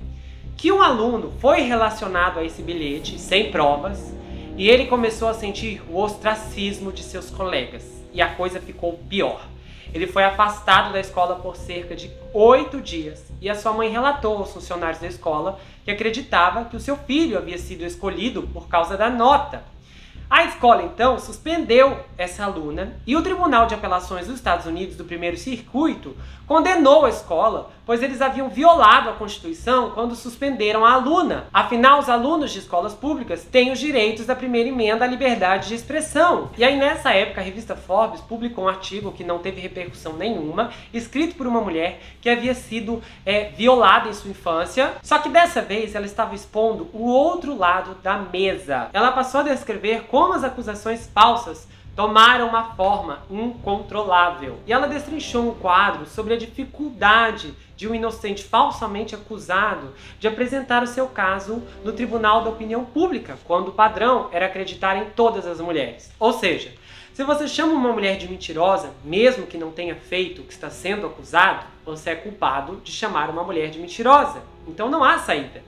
que um aluno foi relacionado a esse bilhete, sem provas, e ele começou a sentir o ostracismo de seus colegas. E a coisa ficou pior. Ele foi afastado da escola por cerca de 8 dias e a sua mãe relatou aos funcionários da escola que acreditava que o seu filho havia sido escolhido por causa da nota. A escola, então, suspendeu essa aluna e o Tribunal de Apelações dos Estados Unidos do Primeiro Circuito condenou a escola, pois eles haviam violado a Constituição quando suspenderam a aluna. Afinal, os alunos de escolas públicas têm os direitos da primeira emenda à liberdade de expressão. E aí, nessa época, a revista Forbes publicou um artigo que não teve repercussão nenhuma, escrito por uma mulher que havia sido violada em sua infância, só que dessa vez ela estava expondo o outro lado da mesa. Ela passou a descrever como as acusações falsas tomaram uma forma incontrolável. E ela destrinchou um quadro sobre a dificuldade de um inocente falsamente acusado de apresentar o seu caso no Tribunal da Opinião Pública, quando o padrão era acreditar em todas as mulheres. Ou seja, se você chama uma mulher de mentirosa, mesmo que não tenha feito o que está sendo acusado, você é culpado de chamar uma mulher de mentirosa. Então não há saída.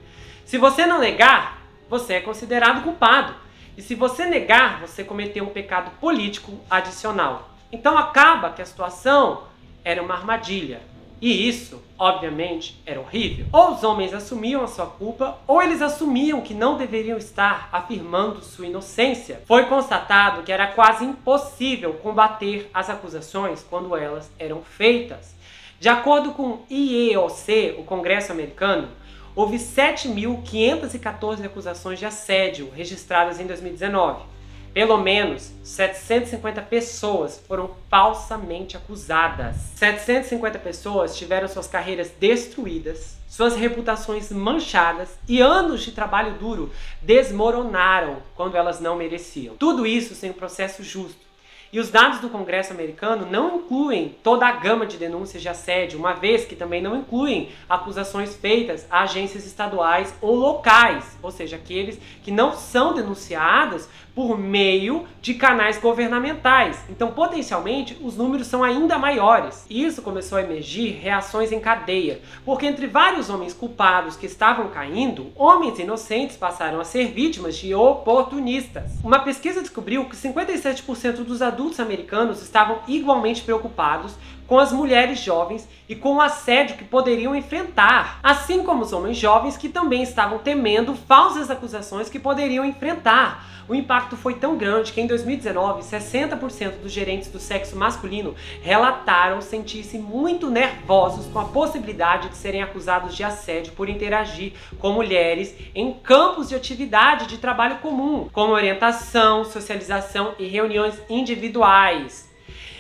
Se você não negar, você é considerado culpado. E se você negar, você cometeu um pecado político adicional. Então acaba que a situação era uma armadilha. E isso, obviamente, era horrível. Ou os homens assumiam a sua culpa, ou eles assumiam que não deveriam estar afirmando sua inocência. Foi constatado que era quase impossível combater as acusações quando elas eram feitas. De acordo com o IEOC, o Congresso americano, houve 7.514 acusações de assédio registradas em 2019. Pelo menos 750 pessoas foram falsamente acusadas. 750 pessoas tiveram suas carreiras destruídas, suas reputações manchadas e anos de trabalho duro desmoronaram quando elas não mereciam. Tudo isso sem um processo justo. E os dados do Congresso americano não incluem toda a gama de denúncias de assédio, uma vez que também não incluem acusações feitas a agências estaduais ou locais, ou seja, aqueles que não são denunciados por meio de canais governamentais. Então, potencialmente, os números são ainda maiores. E isso começou a emergir reações em cadeia, porque entre vários homens culpados que estavam caindo, homens inocentes passaram a ser vítimas de oportunistas. Uma pesquisa descobriu que 57% dos adultos americanos estavam igualmente preocupados com as mulheres jovens e com o assédio que poderiam enfrentar, assim como os homens jovens que também estavam temendo falsas acusações que poderiam enfrentar. O impacto foi tão grande que em 2019, 60% dos gerentes do sexo masculino relataram sentir-se muito nervosos com a possibilidade de serem acusados de assédio por interagir com mulheres em campos de atividade de trabalho comum, como orientação, socialização e reuniões individuais.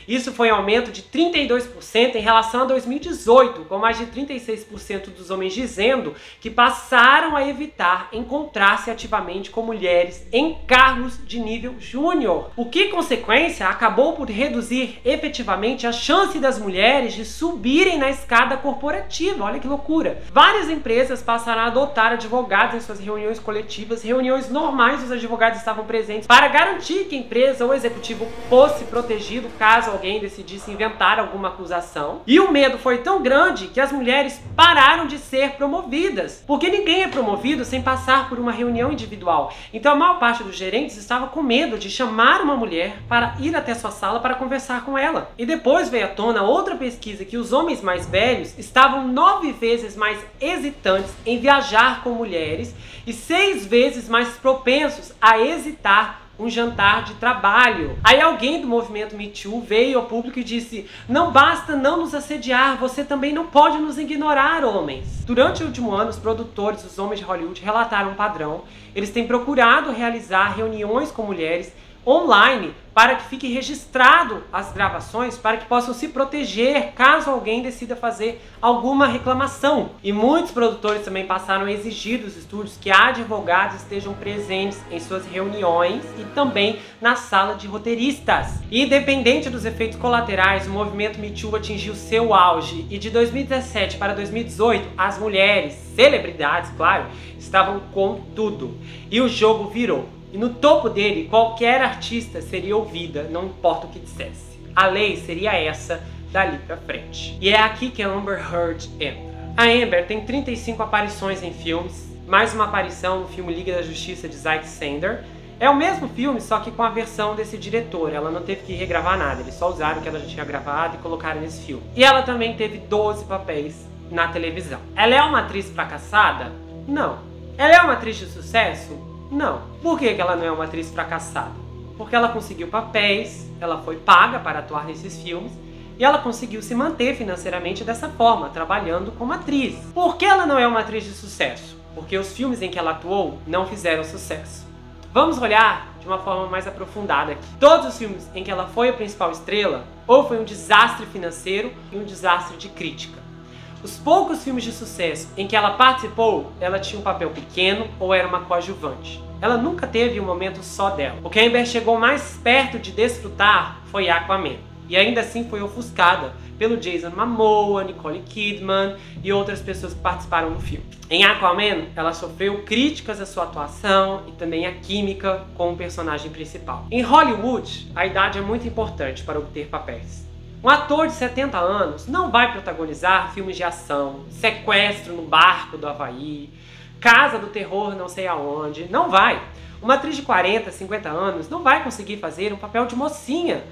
Isso foi um aumento de 32% em relação a 2018, com mais de 36% dos homens dizendo que passaram a evitar encontrar-se ativamente com mulheres em cargos de nível júnior, o que, em consequência, acabou por reduzir efetivamente a chance das mulheres de subirem na escada corporativa. Olha que loucura! Várias empresas passaram a adotar advogados em suas reuniões coletivas, reuniões normais os advogados estavam presentes para garantir que a empresa ou o executivo fosse protegido caso alguém decidisse inventar alguma acusação. E o medo foi tão grande que as mulheres pararam de ser promovidas, porque ninguém é promovido sem passar por uma reunião individual. Então a maior parte dos gerentes estava com medo de chamar uma mulher para ir até sua sala para conversar com ela. E depois veio à tona outra pesquisa que os homens mais velhos estavam 9 vezes mais hesitantes em viajar com mulheres e 6 vezes mais propensos a hesitar um jantar de trabalho. Aí alguém do movimento Me Too veio ao público e disse: não basta não nos assediar, você também não pode nos ignorar, homens. Durante o último ano, os produtores, os homens de Hollywood, relataram um padrão. Eles têm procurado realizar reuniões com mulheres online para que fique registrado as gravações, para que possam se proteger caso alguém decida fazer alguma reclamação. E muitos produtores também passaram a exigir dos estúdios que advogados estejam presentes em suas reuniões e também na sala de roteiristas. E independente dos efeitos colaterais, o movimento Me Too atingiu seu auge e de 2017 para 2018, as mulheres, celebridades, claro, estavam com tudo. E o jogo virou. E no topo dele, qualquer artista seria ouvida, não importa o que dissesse. A lei seria essa dali pra frente. E é aqui que a Amber Heard entra. A Amber tem 35 aparições em filmes, mais uma aparição no filme Liga da Justiça de Zack Snyder. É o mesmo filme, só que com a versão desse diretor. Ela não teve que regravar nada, eles só usaram o que ela já tinha gravado e colocaram nesse filme. E ela também teve 12 papéis na televisão. Ela é uma atriz fracassada? Não. Ela é uma atriz de sucesso? Não. Por que ela não é uma atriz fracassada? Porque ela conseguiu papéis, ela foi paga para atuar nesses filmes e ela conseguiu se manter financeiramente dessa forma, trabalhando como atriz. Por que ela não é uma atriz de sucesso? Porque os filmes em que ela atuou não fizeram sucesso. Vamos olhar de uma forma mais aprofundada aqui. Todos os filmes em que ela foi a principal estrela, ou foi um desastre financeiro e um desastre de crítica. Os poucos filmes de sucesso em que ela participou, ela tinha um papel pequeno ou era uma coadjuvante. Ela nunca teve um momento só dela. O que a Amber chegou mais perto de desfrutar foi Aquaman. E ainda assim foi ofuscada pelo Jason Momoa, Nicole Kidman e outras pessoas que participaram do filme. Em Aquaman, ela sofreu críticas à sua atuação e também à química com o personagem principal. Em Hollywood, a idade é muito importante para obter papéis. Um ator de 70 anos não vai protagonizar filmes de ação, sequestro no barco do Havaí, casa do terror não sei aonde, não vai. Uma atriz de 40, 50 anos não vai conseguir fazer um papel de mocinha.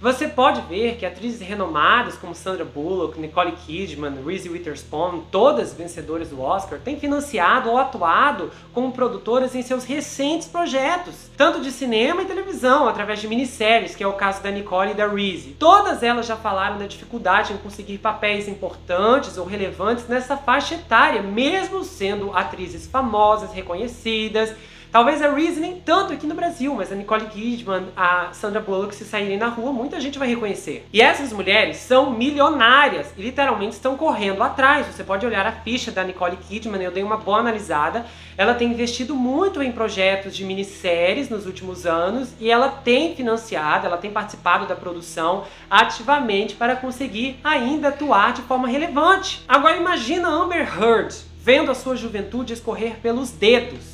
Você pode ver que atrizes renomadas como Sandra Bullock, Nicole Kidman, Reese Witherspoon, todas vencedoras do Oscar, têm financiado ou atuado como produtoras em seus recentes projetos, tanto de cinema e televisão, através de minisséries, que é o caso da Nicole e da Reese. Todas elas já falaram da dificuldade em conseguir papéis importantes ou relevantes nessa faixa etária, mesmo sendo atrizes famosas, reconhecidas. Talvez a Reese nem tanto aqui no Brasil, mas a Nicole Kidman, a Sandra Bullock, se saírem na rua, muita gente vai reconhecer. E essas mulheres são milionárias e literalmente estão correndo atrás. Você pode olhar a ficha da Nicole Kidman, eu dei uma boa analisada. Ela tem investido muito em projetos de minisséries nos últimos anos e ela tem financiado, ela tem participado da produção ativamente para conseguir ainda atuar de forma relevante. Agora imagina Amber Heard vendo a sua juventude escorrer pelos dedos,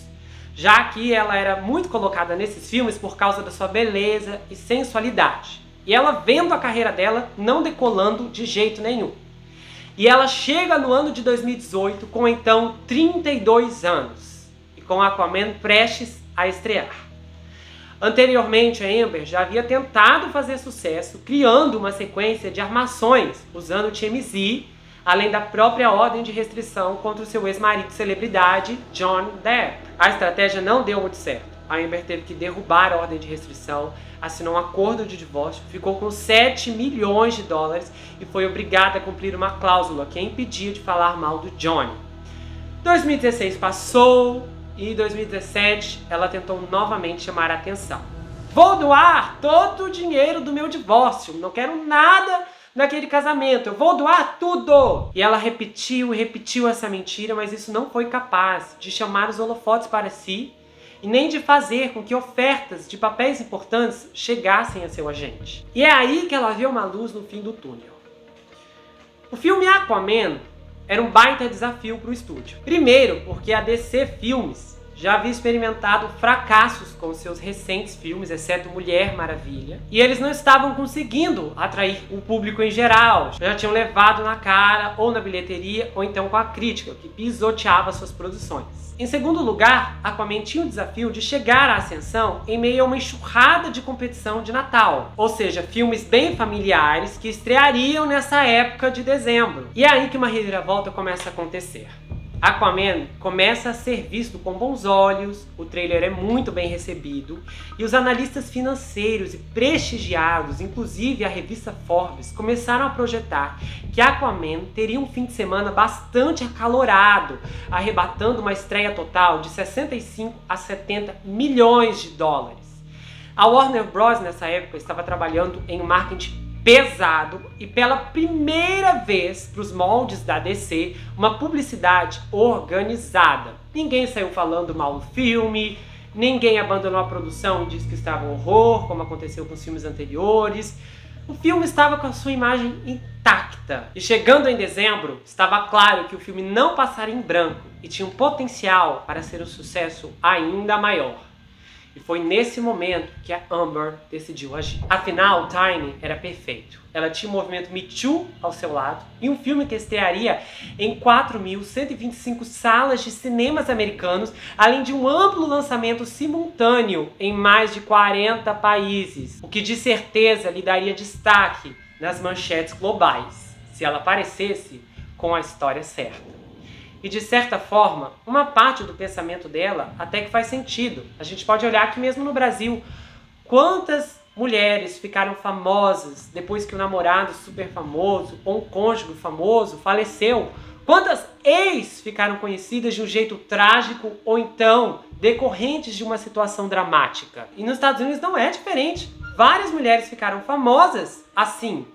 já que ela era muito colocada nesses filmes por causa da sua beleza e sensualidade. E ela vendo a carreira dela não decolando de jeito nenhum. E ela chega no ano de 2018 com então 32 anos, e com Aquaman prestes a estrear. Anteriormente, a Amber já havia tentado fazer sucesso criando uma sequência de armações usando TMZ, além da própria ordem de restrição contra o seu ex-marido celebridade, Johnny Depp. A estratégia não deu muito certo. A Amber teve que derrubar a ordem de restrição, assinou um acordo de divórcio, ficou com 7 milhões de dólares e foi obrigada a cumprir uma cláusula que a impedia de falar mal do Johnny. 2016 passou e em 2017 ela tentou novamente chamar a atenção. Vou doar todo o dinheiro do meu divórcio, não quero nada daquele casamento, eu vou doar tudo! E ela repetiu e repetiu essa mentira, mas isso não foi capaz de chamar os holofotes para si e nem de fazer com que ofertas de papéis importantes chegassem a seu agente. E é aí que ela vê uma luz no fim do túnel. O filme Aquaman era um baita desafio para o estúdio. Primeiro, porque a DC Filmes já havia experimentado fracassos com seus recentes filmes, exceto Mulher Maravilha, e eles não estavam conseguindo atrair o público em geral. Já tinham levado na cara, ou na bilheteria, ou então com a crítica, que pisoteava suas produções. Em segundo lugar, Aquaman tinha o desafio de chegar à ascensão em meio a uma enxurrada de competição de Natal, ou seja, filmes bem familiares que estreariam nessa época de dezembro. E é aí que uma reviravolta começa a acontecer. Aquaman começa a ser visto com bons olhos, o trailer é muito bem recebido e os analistas financeiros e prestigiados, inclusive a revista Forbes, começaram a projetar que Aquaman teria um fim de semana bastante acalorado, arrebatando uma estreia total de 65 a 70 milhões de dólares. A Warner Bros. Nessa época estava trabalhando em um marketing pesado e pela primeira vez para os moldes da DC, uma publicidade organizada. Ninguém saiu falando mal do filme, ninguém abandonou a produção e disse que estava um horror, como aconteceu com os filmes anteriores. O filme estava com a sua imagem intacta. E chegando em dezembro, estava claro que o filme não passaria em branco e tinha um potencial para ser um sucesso ainda maior. E foi nesse momento que a Amber decidiu agir. Afinal, o timing era perfeito. Ela tinha o movimento Me Too ao seu lado e um filme que estrearia em 4.125 salas de cinemas americanos, além de um amplo lançamento simultâneo em mais de 40 países, o que de certeza lhe daria destaque nas manchetes globais, se ela aparecesse com a história certa. E de certa forma, uma parte do pensamento dela até que faz sentido. A gente pode olhar aqui mesmo no Brasil, quantas mulheres ficaram famosas depois que o namorado super famoso ou um cônjuge famoso faleceu. Quantas ex ficaram conhecidas de um jeito trágico ou então decorrentes de uma situação dramática. E nos Estados Unidos não é diferente. Várias mulheres ficaram famosas assim.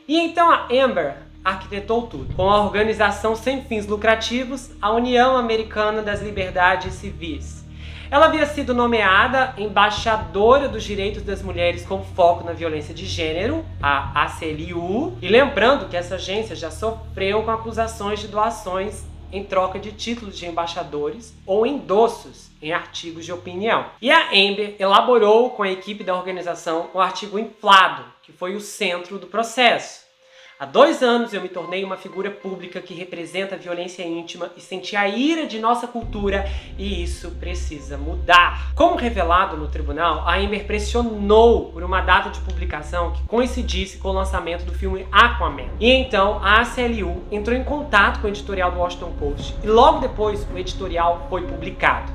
E então a Amber arquitetou tudo, com a organização sem fins lucrativos, a União Americana das Liberdades Civis. Ela havia sido nomeada embaixadora dos direitos das mulheres com foco na violência de gênero, a ACLU, e lembrando que essa agência já sofreu com acusações de doações em troca de títulos de embaixadores ou endossos em artigos de opinião. E a Amber elaborou com a equipe da organização um artigo inflado, que foi o centro do processo. Há 2 anos eu me tornei uma figura pública que representa a violência íntima e senti a ira de nossa cultura e isso precisa mudar. Como revelado no tribunal, a Amber pressionou por uma data de publicação que coincidisse com o lançamento do filme Aquaman. E então a ACLU entrou em contato com o editorial do Washington Post e logo depois o editorial foi publicado.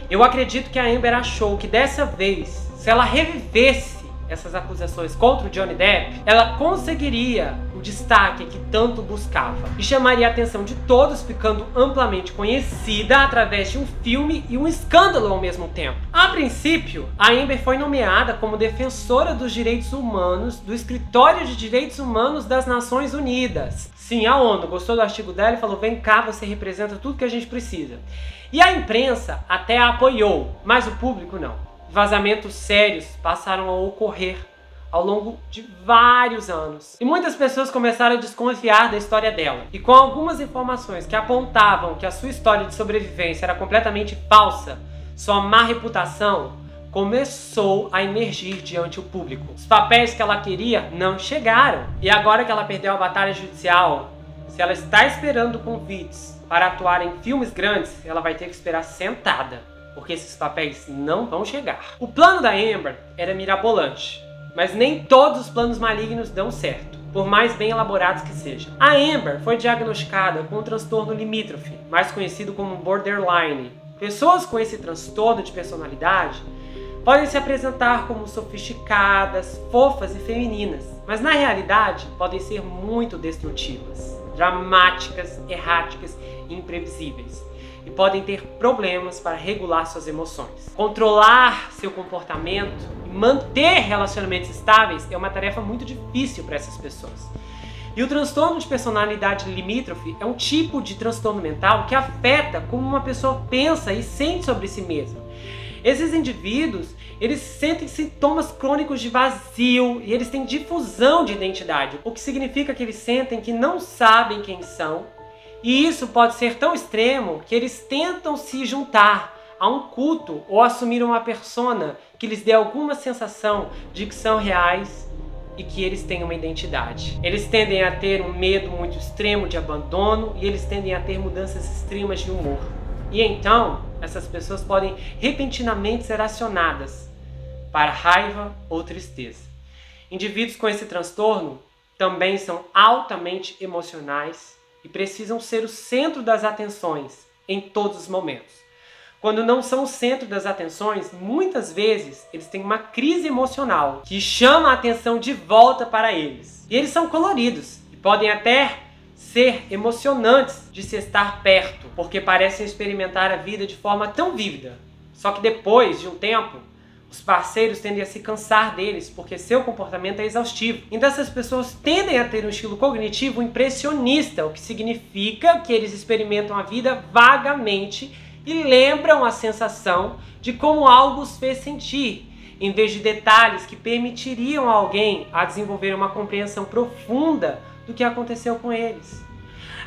Eu acredito que a Amber achou que dessa vez, se ela revivesse essas acusações contra o Johnny Depp, ela conseguiria o destaque que tanto buscava e chamaria a atenção de todos, ficando amplamente conhecida através de um filme e um escândalo ao mesmo tempo. A princípio, a Amber foi nomeada como defensora dos direitos humanos do Escritório de Direitos Humanos das Nações Unidas. Sim, a ONU gostou do artigo dela e falou: vem cá, você representa tudo que a gente precisa. E a imprensa até a apoiou, mas o público não. Vazamentos sérios passaram a ocorrer ao longo de vários anos. E muitas pessoas começaram a desconfiar da história dela. E com algumas informações que apontavam que a sua história de sobrevivência era completamente falsa, sua má reputação começou a emergir diante o público. Os papéis que ela queria não chegaram. E agora que ela perdeu a batalha judicial, se ela está esperando convites para atuar em filmes grandes, ela vai ter que esperar sentada, porque esses papéis não vão chegar. O plano da Amber era mirabolante, mas nem todos os planos malignos dão certo, por mais bem elaborados que sejam. A Amber foi diagnosticada com um transtorno limítrofe, mais conhecido como borderline. Pessoas com esse transtorno de personalidade podem se apresentar como sofisticadas, fofas e femininas, mas na realidade podem ser muito destrutivas, dramáticas, erráticas e imprevisíveis. E podem ter problemas para regular suas emoções. Controlar seu comportamento e manter relacionamentos estáveis é uma tarefa muito difícil para essas pessoas. E o transtorno de personalidade limítrofe é um tipo de transtorno mental que afeta como uma pessoa pensa e sente sobre si mesma. Esses indivíduos, eles sentem sintomas crônicos de vazio e eles têm difusão de identidade, o que significa que eles sentem que não sabem quem são. E isso pode ser tão extremo que eles tentam se juntar a um culto ou assumir uma persona que lhes dê alguma sensação de que são reais e que eles têm uma identidade. Eles tendem a ter um medo muito extremo de abandono e eles tendem a ter mudanças extremas de humor. E então, essas pessoas podem repentinamente ser acionadas para raiva ou tristeza. Indivíduos com esse transtorno também são altamente emocionais e precisam ser o centro das atenções em todos os momentos. Quando não são o centro das atenções, muitas vezes eles têm uma crise emocional que chama a atenção de volta para eles. E eles são coloridos e podem até ser emocionantes de se estar perto, porque parecem experimentar a vida de forma tão vívida. Só que depois de um tempo, os parceiros tendem a se cansar deles, porque seu comportamento é exaustivo. Então essas pessoas tendem a ter um estilo cognitivo impressionista, o que significa que eles experimentam a vida vagamente e lembram a sensação de como algo os fez sentir, em vez de detalhes que permitiriam a alguém a desenvolver uma compreensão profunda do que aconteceu com eles.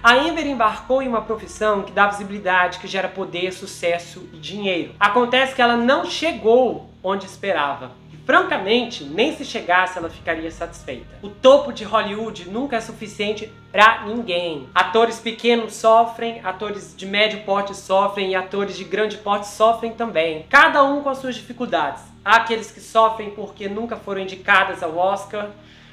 A Amber embarcou em uma profissão que dá visibilidade, que gera poder, sucesso e dinheiro. Acontece que ela não chegou onde esperava. E, francamente, nem se chegasse ela ficaria satisfeita. O topo de Hollywood nunca é suficiente para ninguém. Atores pequenos sofrem, atores de médio porte sofrem e atores de grande porte sofrem também. Cada um com as suas dificuldades. Há aqueles que sofrem porque nunca foram indicadas ao Oscar.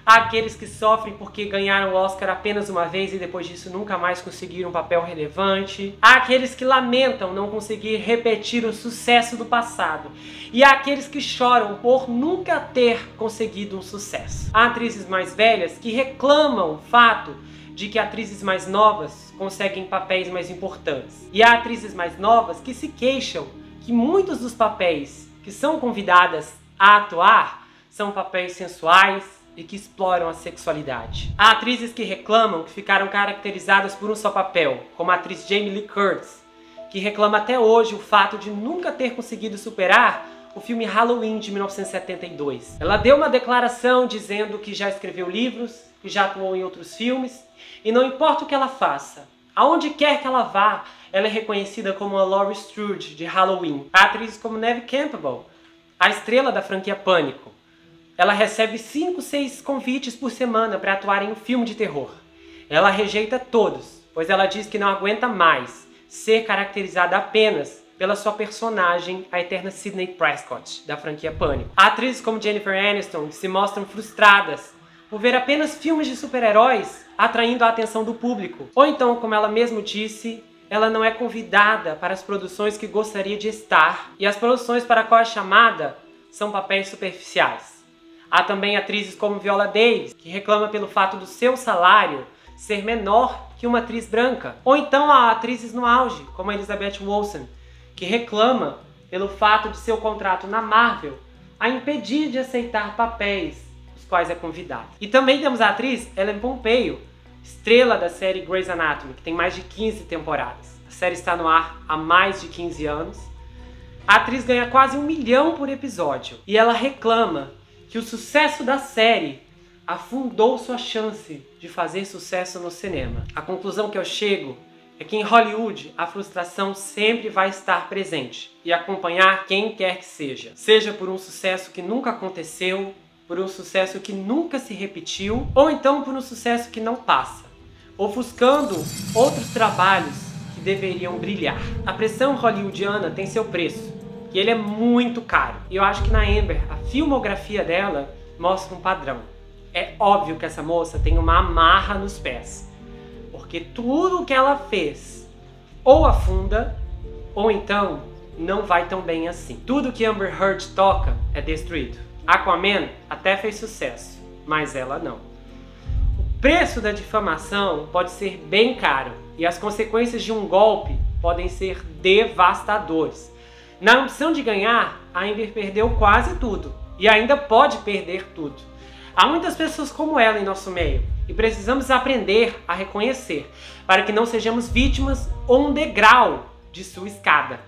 Há aqueles que sofrem porque ganharam o Oscar apenas uma vez e depois disso nunca mais conseguiram um papel relevante. Há aqueles que lamentam não conseguir repetir o sucesso do passado. E há aqueles que choram por nunca ter conseguido um sucesso. Há atrizes mais velhas que reclamam o fato de que atrizes mais novas conseguem papéis mais importantes. E há atrizes mais novas que se queixam que muitos dos papéis que são convidadas a atuar são papéis sensuais, e que exploram a sexualidade. Há atrizes que reclamam que ficaram caracterizadas por um só papel, como a atriz Jamie Lee Curtis, que reclama até hoje o fato de nunca ter conseguido superar o filme Halloween de 1972. Ela deu uma declaração dizendo que já escreveu livros, que já atuou em outros filmes, e não importa o que ela faça, aonde quer que ela vá, ela é reconhecida como a Laurie Strode de Halloween. Há atrizes como Neve Campbell, a estrela da franquia Pânico, ela recebe 5, 6 convites por semana para atuar em um filme de terror. Ela rejeita todos, pois ela diz que não aguenta mais ser caracterizada apenas pela sua personagem, a eterna Sidney Prescott, da franquia Pânico. Atrizes como Jennifer Aniston se mostram frustradas por ver apenas filmes de super-heróis atraindo a atenção do público. Ou então, como ela mesma disse, ela não é convidada para as produções que gostaria de estar, e as produções para qual é chamada são papéis superficiais. Há também atrizes como Viola Davis, que reclama pelo fato do seu salário ser menor que uma atriz branca. Ou então há atrizes no auge, como a Elizabeth Olsen, que reclama pelo fato de seu contrato na Marvel a impedir de aceitar papéis os quais é convidada. E também temos a atriz Ellen Pompeo, estrela da série Grey's Anatomy, que tem mais de 15 temporadas. A série está no ar há mais de 15 anos. A atriz ganha quase R$1 milhão por episódio. E ela reclama que o sucesso da série afundou sua chance de fazer sucesso no cinema. A conclusão que eu chego é que em Hollywood a frustração sempre vai estar presente e acompanhar quem quer que seja. Seja por um sucesso que nunca aconteceu, por um sucesso que nunca se repetiu, ou então por um sucesso que não passa, ofuscando outros trabalhos que deveriam brilhar. A pressão hollywoodiana tem seu preço, e ele é muito caro. E eu acho que na Amber, a filmografia dela mostra um padrão. É óbvio que essa moça tem uma amarra nos pés, porque tudo que ela fez ou afunda, ou então não vai tão bem assim. Tudo que Amber Heard toca é destruído. Aquaman até fez sucesso, mas ela não. O preço da difamação pode ser bem caro e as consequências de um golpe podem ser devastadoras. Na ambição de ganhar, a Amber perdeu quase tudo e ainda pode perder tudo. Há muitas pessoas como ela em nosso meio e precisamos aprender a reconhecer para que não sejamos vítimas ou um degrau de sua escada.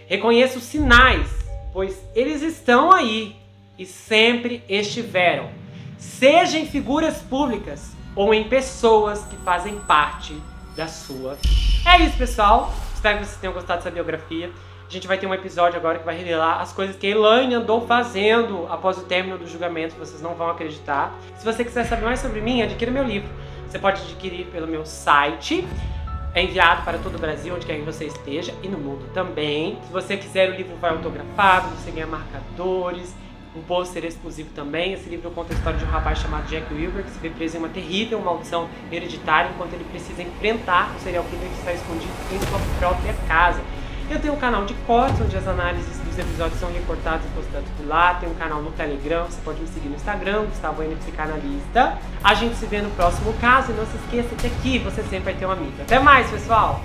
Reconheça os sinais, pois eles estão aí e sempre estiveram, seja em figuras públicas ou em pessoas que fazem parte da sua vida. É isso, pessoal. Espero que vocês tenham gostado dessa biografia. A gente vai ter um episódio agora que vai revelar as coisas que a Elaine andou fazendo após o término do julgamento. Vocês não vão acreditar. Se você quiser saber mais sobre mim, adquira meu livro. Você pode adquirir pelo meu site. É enviado para todo o Brasil, onde quer que você esteja, e no mundo também. Se você quiser, o livro vai autografado, você ganha marcadores, um pôster exclusivo também. Esse livro conta a história de um rapaz chamado Jack Wilber, que se vê preso em uma terrível maldição hereditária, enquanto ele precisa enfrentar o serial killer que está escondido em sua própria casa. Eu tenho um canal de cortes, onde as análises dos episódios são recortadas e postadas por lá. Tem um canal no Telegram, você pode me seguir no Instagram, Gustavo N, Psicanalista. A gente se vê no próximo caso e não se esqueça que aqui você sempre vai ter uma amiga. Até mais, pessoal!